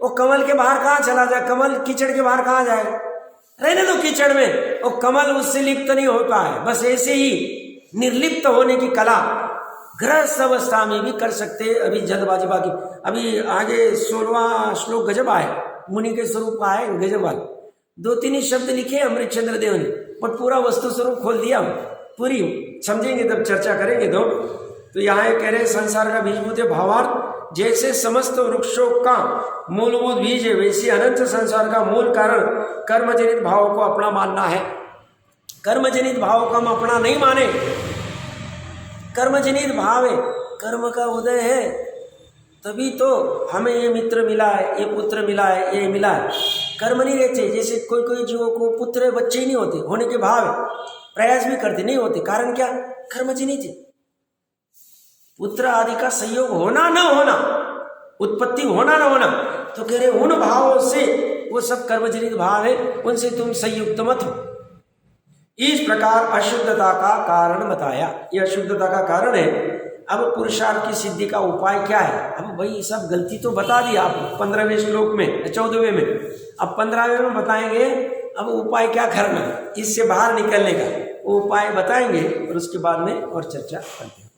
वो कमल के बाहर कहाँ चला जाए, कमल कीचड़ के बाहर कहाँ जाए, रहने दो कीचड़ में, वो कमल उससे लिप्त नहीं हो पाए। बस ऐसे ही निर्लिप्त होने की कला गृहस्थ अवस्था में भी कर सकते। अभी जल्दबाजी बाकी, अभी आगे 16वां श्लोक गजब आए, मुनि के स्वरूप आए गजब आए, 2-3 ही शब्द लिखे अमृतचंद्र देव ने, पर पूरा वस्तु स्वरूप खोल दिया। पूरी समझेंगे तब चर्चा करेंगे। तो यहाँ कह रहे संसार का बीजभूत भावार्थ, जैसे समस्त वृक्षों का मूलभूत बीज है, वैसे अनंत संसार का मूल कारण कर्मजनित भाव को अपना मानना है। कर्मजनित भाव को हम अपना नहीं माने, कर्मजनित भाव है, कर्म का उदय है, तभी तो हमें ये मित्र मिला है, ये पुत्र मिला है, ये मिला है। कर्म नहीं रहते, जैसे कोई कोई जीवों को पुत्र बच्चे ही नहीं होते, होने के भाव है, प्रयास भी करते नहीं होते, कारण क्या, कर्मजनित है। पुत्र आदि का संयोग होना न होना, उत्पत्ति होना न होना, तो कह रहे उन भावों से, वो सब कर्मजनित भाव है, उनसे तुम संयुक्त मत हो। इस प्रकार अशुद्धता का कारण बताया, ये अशुद्धता का कारण है। अब पुरुषार्थ की सिद्धि का उपाय क्या है, अब भाई सब गलती तो बता दी आप 15वें श्लोक में, 14वें में, अब 15वें में बताएंगे अब उपाय क्या करना, इससे बाहर निकलने का वो उपाय बताएंगे, और उसके बाद में और चर्चा करते हैं।